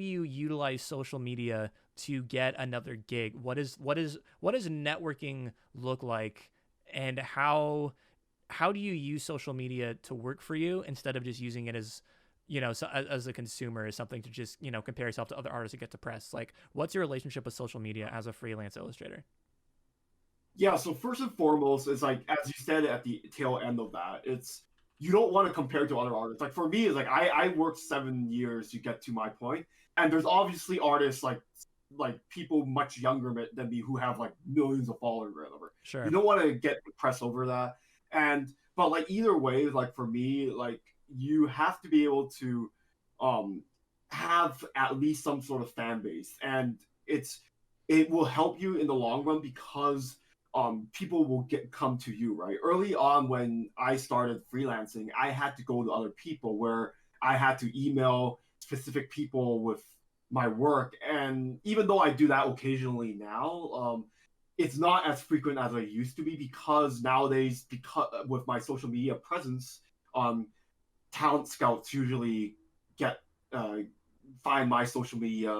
you utilize social media to get another gig? What does networking look like, and how do you use social media to work for you instead of just using it as so, as a consumer, as something to just compare yourself to other artists and get depressed? Like, what's your relationship with social media as a freelance illustrator? Yeah, so first and foremost, it's like as you said at the tail end of that, it's you don't want to compare to other artists. Like for me, it's like I worked 7 years to get to my point, and there's obviously artists like people much younger than me who have like millions of followers or whatever. You Sure. don't want to get depressed over that, and but like either way, like for me, like you have to be able to um have at least some sort of fan base, and it will help you in the long run because people will come to you, right? Early on when I started freelancing, I had to go to other people where I had to email specific people with my work, and even though I do that occasionally now, it's not as frequent as I used to be because nowadays, because with my social media presence, um, talent scouts usually get uh, find my social media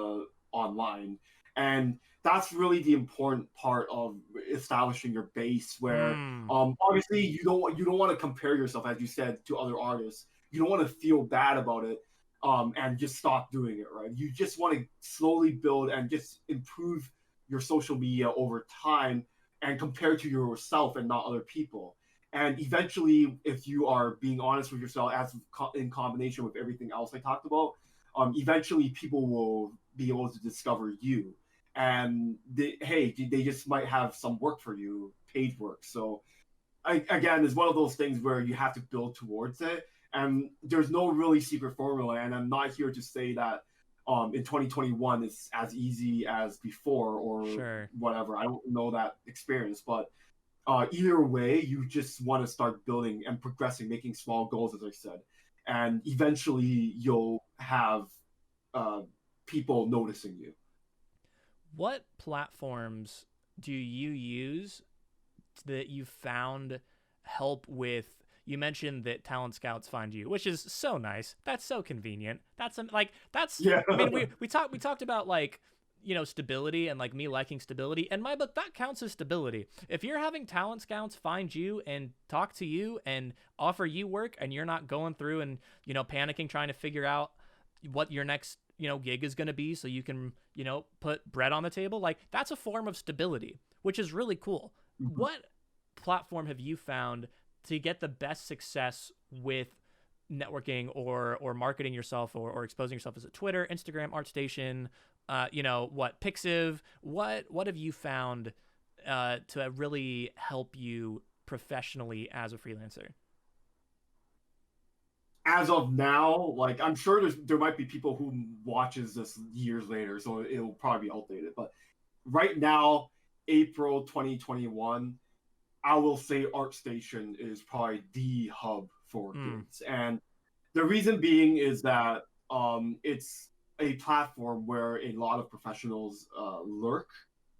online, and that's really the important part of establishing your base. Where Mm, obviously you don't want to compare yourself, as you said, to other artists. You don't want to feel bad about it, and just stop doing it. Right? You just want to slowly build and just improve your social media over time and compare to yourself and not other people. And eventually, if you are being honest with yourself, as in combination with everything else I talked about, eventually people will be able to discover you. And they just might have some work for you, paid work. So again, it's one of those things where you have to build towards it. And there's no really secret formula. And I'm not here to say that in 2021 it's as easy as before or sure. whatever. I don't know that experience, but either way, you just want to start building and progressing, making small goals, as I said, and eventually you'll have uh, people noticing you. What platforms do you use that you found help with? You mentioned that talent scouts find you, which is so nice. That's so convenient. That's like that's. Yeah. I mean, we talked about like stability and like me liking stability. In my book, that counts as stability. If you're having talent scouts find you and talk to you and offer you work, and you're not going through and panicking trying to figure out what your next gig is going to be so you can put bread on the table, like that's a form of stability, which is really cool. What platform have you found to get the best success with networking or marketing yourself or exposing yourself? As a Twitter, Instagram, ArtStation, what Pixiv? What have you found to really help you professionally as a freelancer? As of now, like I'm sure there might be people who watches this years later, so it'll probably be outdated. But right now, April 2021, I will say ArtStation is probably the hub for Mm, gigs. And the reason being is that it's a platform where a lot of professionals lurk.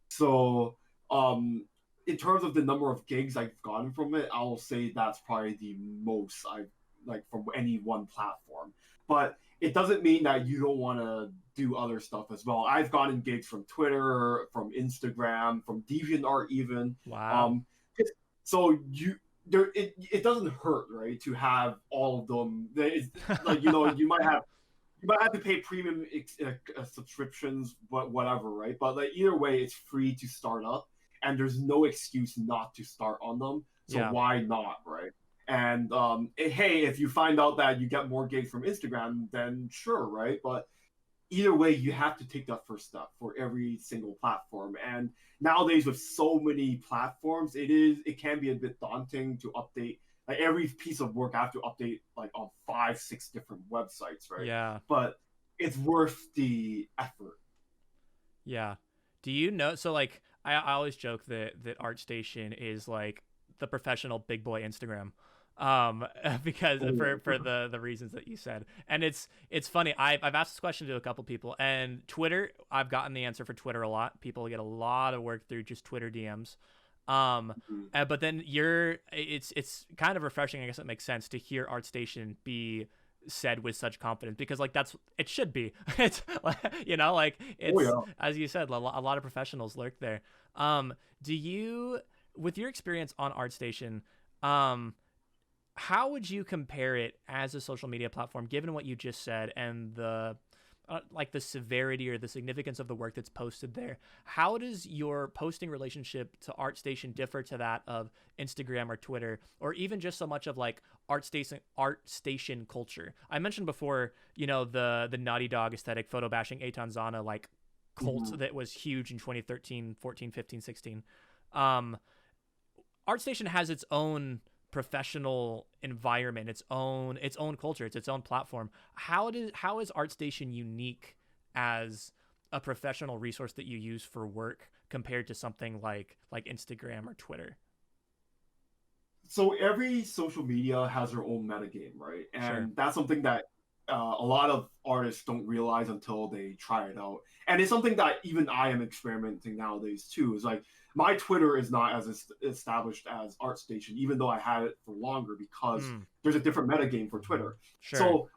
So, in terms of the number of gigs I've gotten from it, I'll say that's probably the most I've like from any one platform. But it doesn't mean that you don't want to do other stuff as well. I've gotten gigs from Twitter, from Instagram, from DeviantArt even. wow. Um, so it doesn't hurt, right, to have all of them. It's, like you might have to pay premium subscriptions, but whatever, right? But like either way, it's free to start up, and there's no excuse not to start on them. So Yeah. why not, right? And hey, if you find out that you get more gigs from Instagram, then sure, right? But either way, you have to take that first step for every single platform. And nowadays, with so many platforms, it can be a bit daunting to update. Like every piece of work, I have to update like on 5, 6 different websites, right? Yeah. But it's worth the effort. Yeah. Do you know? So like, I always joke that ArtStation is like the professional big boy Instagram, because Oh, for the reasons that you said, and it's funny. I've asked this question to a couple people, and Twitter. I've gotten the answer for Twitter a lot. People get a lot of work through just Twitter DMs. Um, but then it's kind of refreshing. I guess it makes sense to hear ArtStation be said with such confidence, because like that's it should be. It's like oh it's, yeah. as you said, a lot of professionals lurk there. Do you, with your experience on ArtStation, um how would you compare it as a social media platform, given what you just said and the like the severity or the significance of the work that's posted there? How does your posting relationship to ArtStation differ to that of Instagram or Twitter, or even just so much of like ArtStation culture? I mentioned before, the Naughty Dog aesthetic, photo bashing, Eitan Zana like cult Mhm. that was huge in 2013, 14, 15, 16. Um, ArtStation has its own professional environment, its own culture, it's its own platform. How is ArtStation unique as a professional resource that you use for work compared to something like Instagram or Twitter? So every social media has their own metagame, right? Sure. And that's something that a lot of artists don't realize until they try it out. And it's something that even I am experimenting nowadays too. Is like my Twitter is not as established as ArtStation, even though I had it for longer because there's a different metagame for Twitter. Sure. So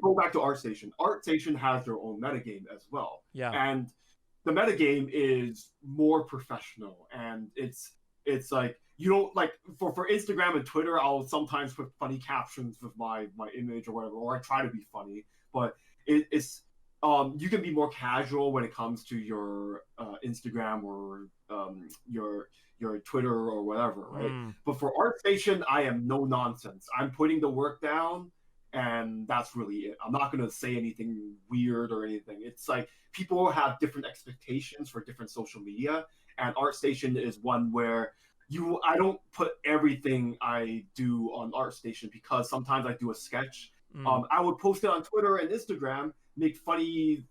go back to ArtStation. ArtStation has their own metagame as well. Yeah. And the metagame is more professional, and it's like you don't like for Instagram and Twitter. I'll sometimes put funny captions with my image or whatever, or I try to be funny. But it's you can be more casual when it comes to your Instagram or your Twitter or whatever, right? But for ArtStation, I am no nonsense. I'm putting the work down, and that's really it. I'm not gonna say anything weird or anything. It's like people have different expectations for different social media, and ArtStation is one where I don't put everything I do on ArtStation because sometimes I do a sketch. I would post it on Twitter and Instagram, make funny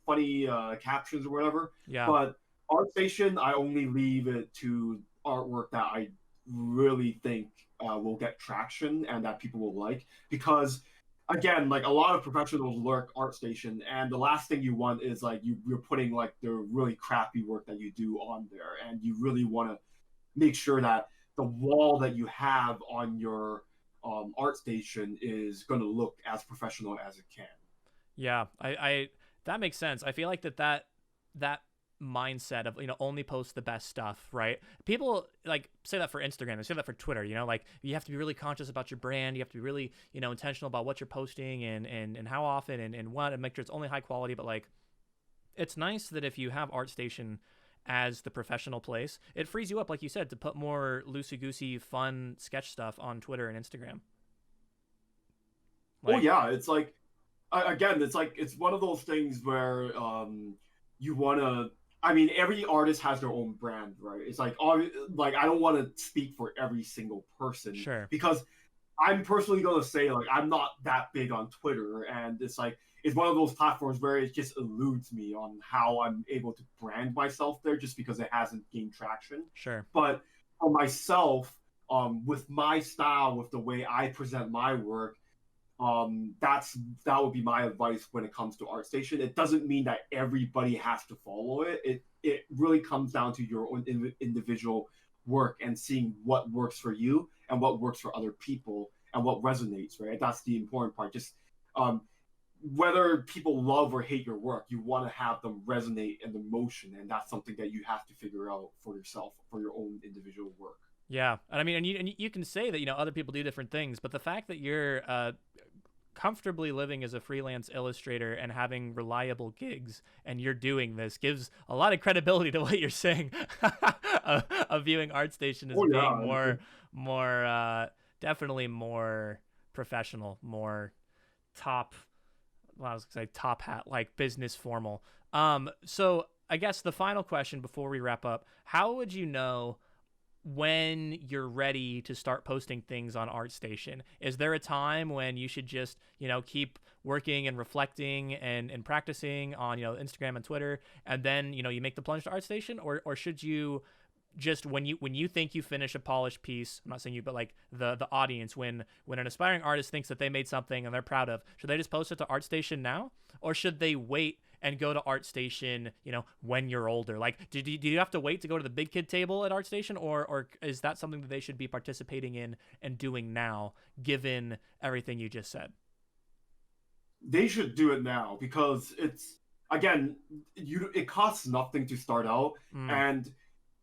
captions or whatever. Yeah. But ArtStation, I only leave it to artwork that I really think will get traction and that people will like. Because again, like a lot of professionals lurk ArtStation, and the last thing you want is like you're putting like the really crappy work that you do on there, and you really want to make sure that the wall that you have on your ArtStation is going to look as professional as it can. Yeah, I that makes sense. I feel like that mindset of, only post the best stuff, right? People like say that for Instagram, they say that for Twitter, like you have to be really conscious about your brand, you have to be really, intentional about what you're posting and how often and what, and make sure it's only high quality. But like, it's nice that if you have ArtStation as the professional place, it frees you up, like you said, to put more loosey-goosey fun sketch stuff on Twitter and Instagram. Yeah, it's like again, it's one of those things where you want to, I mean, every artist has their own brand, right? It's like I don't want to speak for every single person. Sure. Because I'm personally going to say, like, I'm not that big on Twitter, and it's like it's one of those platforms where it just eludes me on how I'm able to brand myself there, just because it hasn't gained traction. Sure. But for myself, with my style, with the way I present my work, that would be my advice when it comes to ArtStation. It doesn't mean that everybody has to follow it. It really comes down to your own individual work and seeing what works for you and what works for other people and what resonates, right? That's the important part. Just whether people love or hate your work, you want to have them resonate in the motion, and that's something that you have to figure out for yourself, for your own individual work. Yeah, and I mean, and you can say that other people do different things, but the fact that you're comfortably living as a freelance illustrator and having reliable gigs, and you're doing this, gives a lot of credibility to what you're saying of viewing ArtStation as being more definitely more professional, more top. Well, I was gonna say top hat, like business formal. So I guess the final question before we wrap up: how would you know when you're ready to start posting things on ArtStation? Is there a time when you should just, keep working and reflecting and practicing on, Instagram and Twitter, and then, you make the plunge to ArtStation? Or should you just, when you think you finish a polished piece, I'm not saying you, but like the audience, when an aspiring artist thinks that they made something and they're proud of, should they just post it to ArtStation now? Or should they wait and go to ArtStation, when you're older? Like, do you have to wait to go to the big kid table at ArtStation, or is that something that they should be participating in and doing now, given everything you just said? They should do it now, because it's, again, it costs nothing to start out, and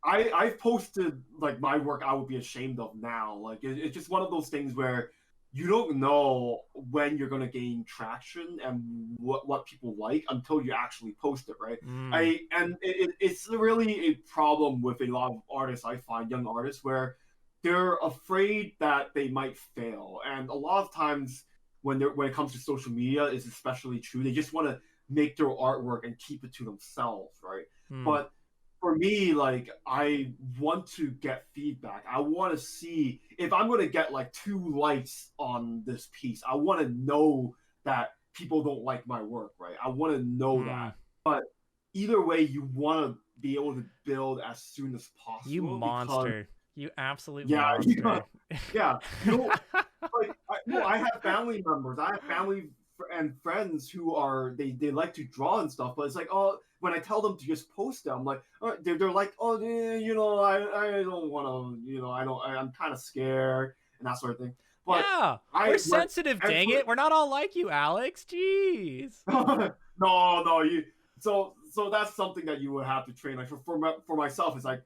I've posted like my work I would be ashamed of now. Like it's just one of those things where you don't know when you're going to gain traction and what people like until you actually post it, right? It's really a problem with a lot of artists, I find, young artists, where they're afraid that they might fail. And a lot of times when it comes to social media, is especially true. They just want to make their artwork and keep it to themselves, right? But for me, like, I want to get feedback. I want to see if I'm going to get like 2 likes on this piece. I want to know that people don't like my work, right? I want to know that. But either way, you want to be able to build as soon as possible. You monster. You absolute monster. Yeah. I have family members. I have family friends who are they like to draw and stuff, but it's like, oh, when I tell them to just post them, like they're like, oh yeah, I don't want to, I'm kind of scared and that sort of thing. But Yeah, I we're like sensitive, and dang it. We're not all like you, Alex. Jeez. no, you. So that's something that you would have to train. Like for myself, it's like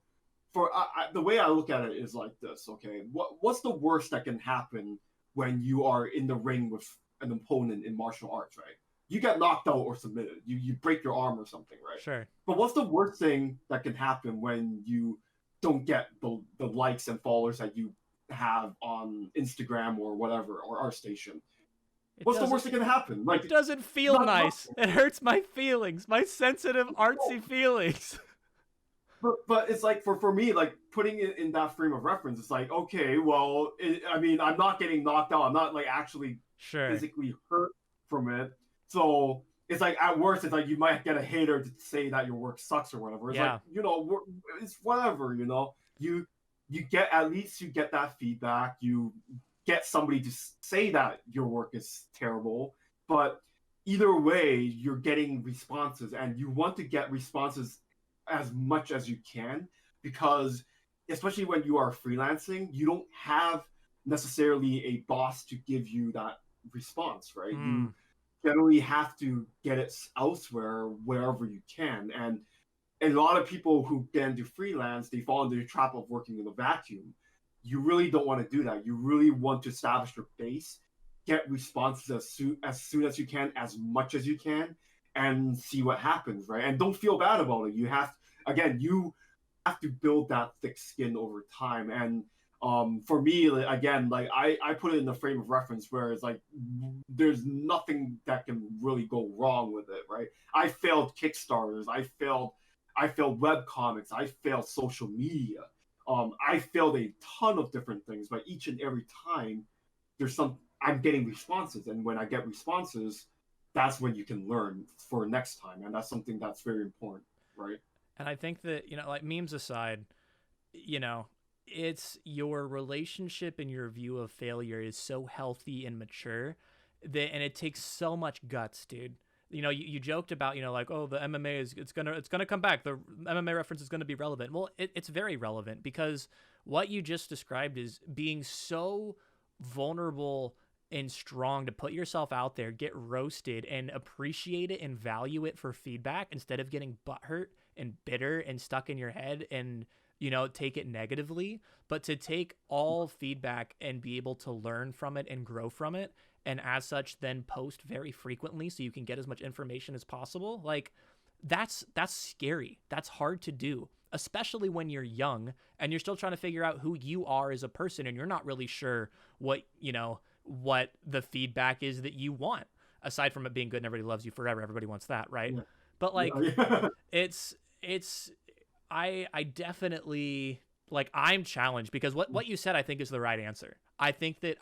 the way I look at it is like this. Okay, what's the worst that can happen when you are in the ring with an opponent in martial arts, right? You get knocked out or submitted. You break your arm or something, right? Sure. But what's the worst thing that can happen when you don't get the likes and followers that you have on Instagram or whatever or ArtStation? What's the worst that can happen? Like, it doesn't feel nice. It hurts my feelings, my sensitive artsy feelings. But it's like for me, like putting it in that frame of reference, it's like, okay, well, I mean, I'm not getting knocked out. I'm not like actually physically hurt from it. So it's like at worst, it's like you might get a hater to say that your work sucks or whatever. It's like, it's whatever, You get, at least you get that feedback. You get somebody to say that your work is terrible. But either way, you're getting responses, and you want to get responses as much as you can, because especially when you are freelancing, you don't have necessarily a boss to give you that response, right? You generally have to get it elsewhere wherever you can. And a lot of people who get into freelance, they fall into the trap of working in a vacuum. You really don't want to do that. You really want to establish your base, get responses as soon as you can, as much as you can, and see what happens, right? And don't feel bad about it. You have to build that thick skin over time. And for me, again, like I put it in the frame of reference where it's like there's nothing that can really go wrong with it, right? I failed Kickstarters, I failed webcomics, I failed social media. I failed a ton of different things, but each and every time I'm getting responses, and when I get responses, that's when you can learn for next time, and that's something that's very important, right? And I think that, like memes aside, it's your relationship and your view of failure is so healthy and mature and it takes so much guts, dude. You joked about, like, oh, the MMA it's gonna come back. The MMA reference is gonna be relevant. Well, it's very relevant, because what you just described is being so vulnerable and strong to put yourself out there, get roasted, and appreciate it and value it for feedback instead of getting butthurt and bitter and stuck in your head and take it negatively, but to take all feedback and be able to learn from it and grow from it, and as such then post very frequently so you can get as much information as possible. Like that's scary. That's hard to do, especially when you're young and you're still trying to figure out who you are as a person, and you're not really sure what the feedback is that you want, aside from it being good and everybody loves you forever. Everybody wants that, right? Yeah. But like it's I definitely, like, I'm challenged, because what you said I think is the right answer. I think that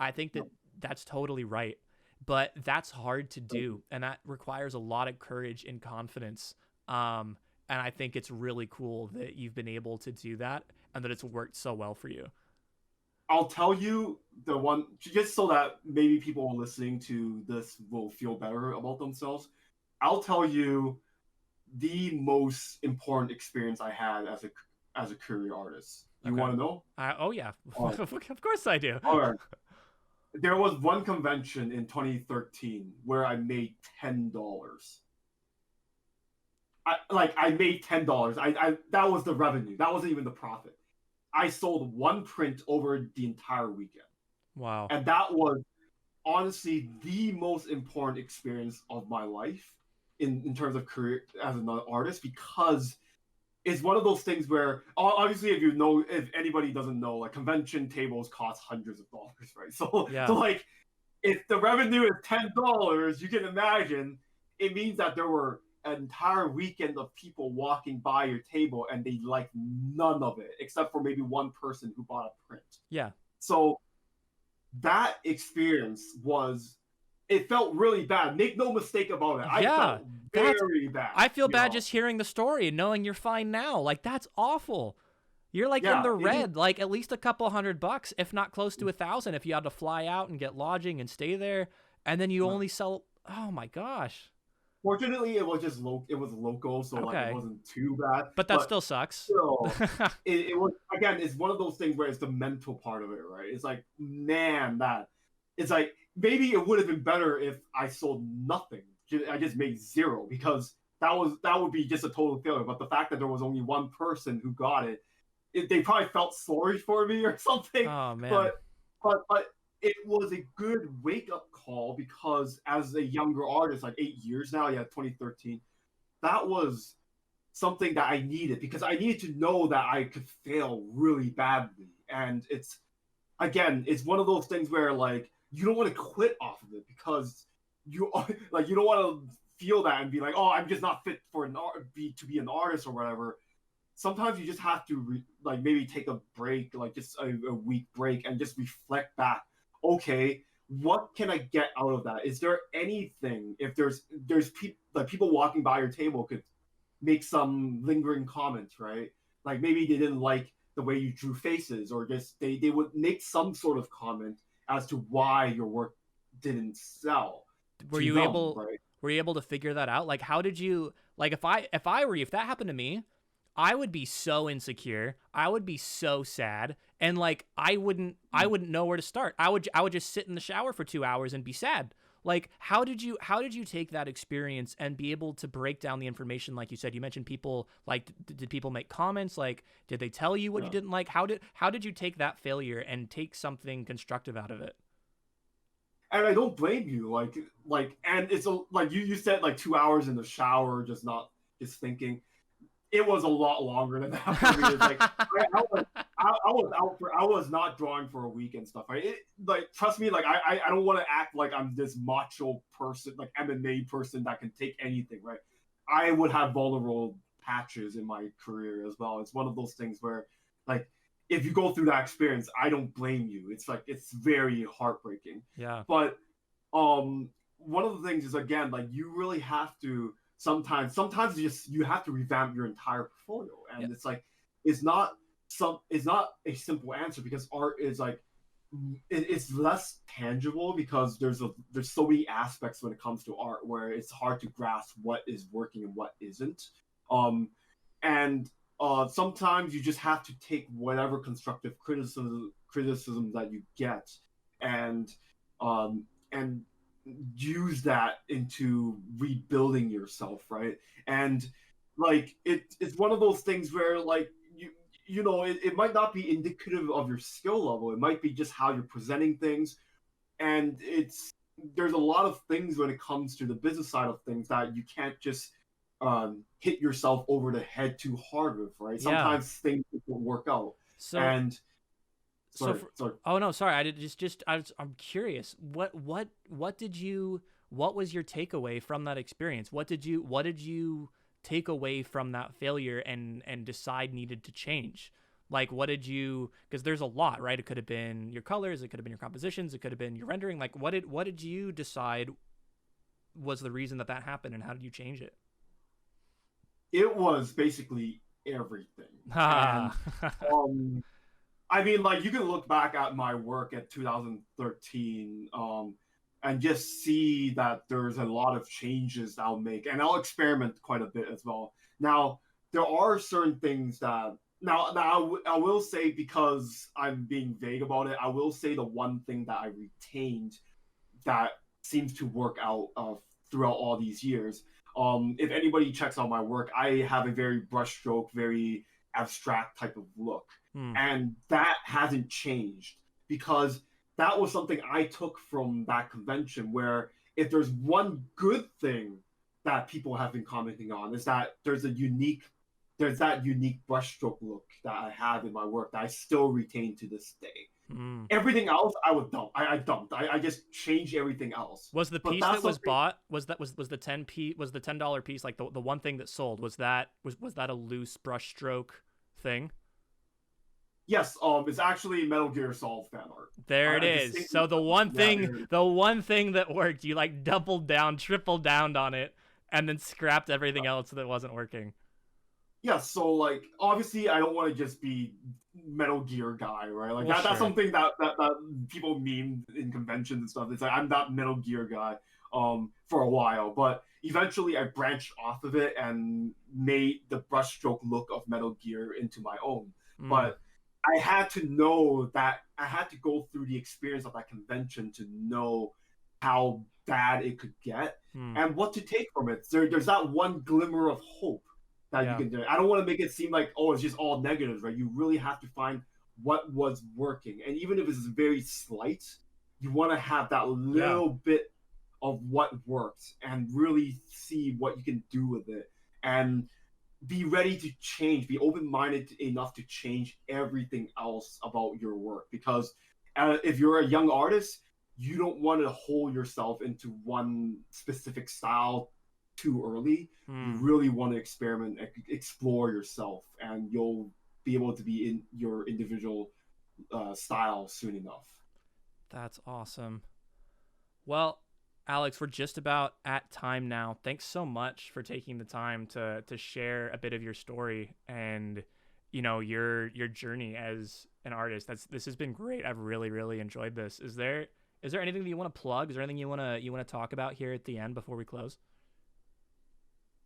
that's totally right, but that's hard to do, and that requires a lot of courage and confidence. And I think it's really cool that you've been able to do that and that it's worked so well for you. I'll tell you the one, just so that maybe people listening to this will feel better about themselves. I'll tell you the most important experience I had as a career artist. You want to know? Oh yeah, of course I do. All right. There was one convention in 2013 where I made $10. I made $10. I that was the revenue. That wasn't even the profit. I sold one print over the entire weekend. Wow. And that was honestly the most important experience of my life in terms of career as an artist, because it's one of those things where, obviously, if anybody doesn't know, like, convention tables cost hundreds of dollars, right? So like, if the revenue is $10, you can imagine it means that there were an entire weekend of people walking by your table and they liked none of it except for maybe one person who bought a print. Yeah. So that experience it felt really bad. Make no mistake about it. I felt very bad. I feel bad just hearing the story and knowing you're fine now. Like, that's awful. You're like in the red, like at least a couple $100, if not close to $1,000, if you had to fly out and get lodging and stay there, and then you only sell Oh my gosh. Fortunately, it was just it was local, so like it Okay. wasn't too bad. But that But still sucks. still, it was again. It's one of those things where it's the mental part of it, right? It's like, man, that it's like maybe it would have been better if I sold nothing. I just made zero because that would be just a total failure. But the fact that there was only one person who got it, they probably felt sorry for me or something. Oh man. But but it was a good wake up call because as a younger artist, like 8 years now, yeah, 2013, that was something that I needed because I needed to know that I could fail really badly. And it's again, it's one of those things where like you don't want to quit off of it because you like you don't want to feel that and be like, oh, I'm just not fit for to be an artist or whatever. Sometimes you just have to like maybe take a break, like just a week break, and just reflect back. Okay, what can I get out of that? Is there anything? If there's like people walking by your table could make some lingering comments, right? Like maybe they didn't like the way you drew faces, or just they would make some sort of comment as to why your work didn't sell Were to you them, able right? were you able to figure that out? Like how did you like if I were you, if that happened to me, I would be so insecure. I would be so sad, and like I wouldn't know where to start. I would just sit in the shower for 2 hours and be sad. Like how did you take that experience and be able to break down the information like you said? You mentioned people like did people make comments? Like did they tell you what you Yeah. didn't like? How did you take that failure and take something constructive out of it? And I don't blame you. And it's a like you said like 2 hours in the shower, just not just thinking. It was a lot longer than that for me. It's like I was not drawing for a week and stuff. Right? Like trust me, like I don't want to act like I'm this macho person, like MMA person that can take anything. Right? I would have vulnerable patches in my career as well. It's one of those things where like if you go through that experience, I don't blame you. It's like it's very heartbreaking. Yeah. But one of the things is again like you really have to sometimes you have to revamp your entire portfolio, Yeah. and it's like it's not it's not a simple answer because art is like it's less tangible because there's so many aspects when it comes to art where it's hard to grasp what is working and what isn't. um and sometimes you just have to take whatever constructive criticism that you get and um and use that into rebuilding yourself, right? And like it's one of those things where like you know it might not be indicative of your skill level. It might be just how you're presenting things, and there's a lot of things when it comes to the business side of things that you can't just hit yourself over the head too hard with, right? Yeah. Sometimes things don't work out, So and so sorry, for, sorry. oh no, sorry. I did just I'm curious. What did you what was your takeaway from that experience? What did you take away from that failure and decide needed to change? Like what did you because there's a lot, right? It could have been your colors, it could have been your compositions, it could have been your rendering. Like what did you decide was the reason that that happened and how did you change it? It was basically everything, and um I mean, like you can look back at my work at 2013, and just see that there's a lot of changes I'll make, and I'll experiment quite a bit as well. Now, there are certain things that I will say because I'm being vague about it. I will say the one thing that I retained that seems to work out throughout all these years. If anybody checks out my work, I have a very brushstroke, very abstract type of look, Hmm. and that hasn't changed because that was something I took from that convention. Where if there's one good thing that people have been commenting on is that there's that unique brushstroke look that I have in my work that I still retain to this day. Hmm. Everything else I would dump. I dumped. I just changed everything else. Was the But piece that that's was something. bought was the was the $10 piece like the one thing that sold was that a loose brushstroke thing? Yes, it's actually Metal Gear Solid fan art. There it I is. distinctly, So yeah, there it is. the one thing that worked, you like doubled down, tripled down on it, and then scrapped everything else that wasn't working. Yeah, so like obviously I don't want to just be Metal Gear guy, right? Like Well, that's sure. something that people meme in conventions and stuff. It's like I'm not Metal Gear guy for a while, but eventually I branched off of it and made the brushstroke look of Metal Gear into my own. Mm, But I had to know that I had to go through the experience of that convention to know how bad it could get mm, and what to take from it. There's that one glimmer of hope that you yeah. can do. I don't want to make it seem like, oh, it's just all negatives, right? You really have to find what was working. And even if it's very slight, you want to have that Yeah. little bit of what worked and really see what you can do with it. And be ready to change, be open-minded enough to change everything else about your work. Because if you're a young artist, you don't want to hold yourself into one specific style too early. You Mm, really want to experiment, explore yourself, and you'll be able to be in your individual style soon enough. that's awesome. Well, Alex, we're just about at time now. Thanks so much for taking the time to share a bit of your story and your journey as an artist. This has been great. I've really enjoyed this. Is there anything that you want to plug? Is there anything you want to talk about here at the end before we close?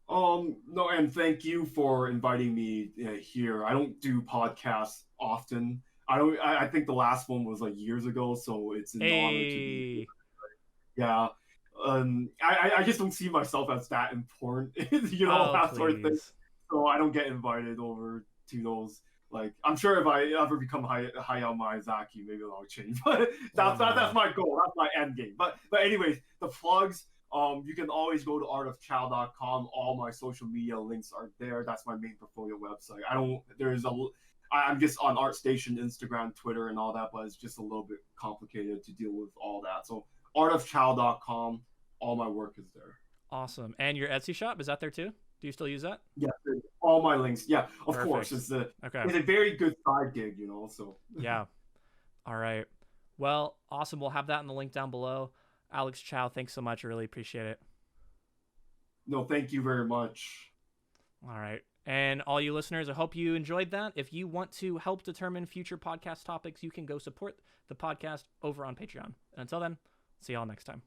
No, and thank you for inviting me here. I don't do podcasts often. I don't. I think the last one was like years ago, so it's an honor to be here. Hey. Yeah. I just don't see myself as that important, Oh, that sort of thing. please. So I don't get invited over to those. Like, I'm sure if I ever become Hayao Miyazaki, maybe I'll change. But Oh that's no. my goal. That's my end game. But anyways, the plugs. You can always go to artofchow.com. All my social media links are there. That's my main portfolio website. I don't. There's a. I'm just on ArtStation, Instagram, Twitter, and all that, but it's just a little bit complicated to deal with all that. So artofchow.com. All my work is there. Awesome. And your Etsy shop, is that there too? Do you still use that? Yeah, all my links. Yeah, of course. Perfect. Okay. It's a very good side gig. So Yeah. All right. Well, awesome. We'll have that in the link down below. Alex Chow, thanks so much. I really appreciate it. no, thank you very much. All right. And all you listeners, I hope you enjoyed that. If you want to help determine future podcast topics, you can go support the podcast over on Patreon. And until then, see y'all next time.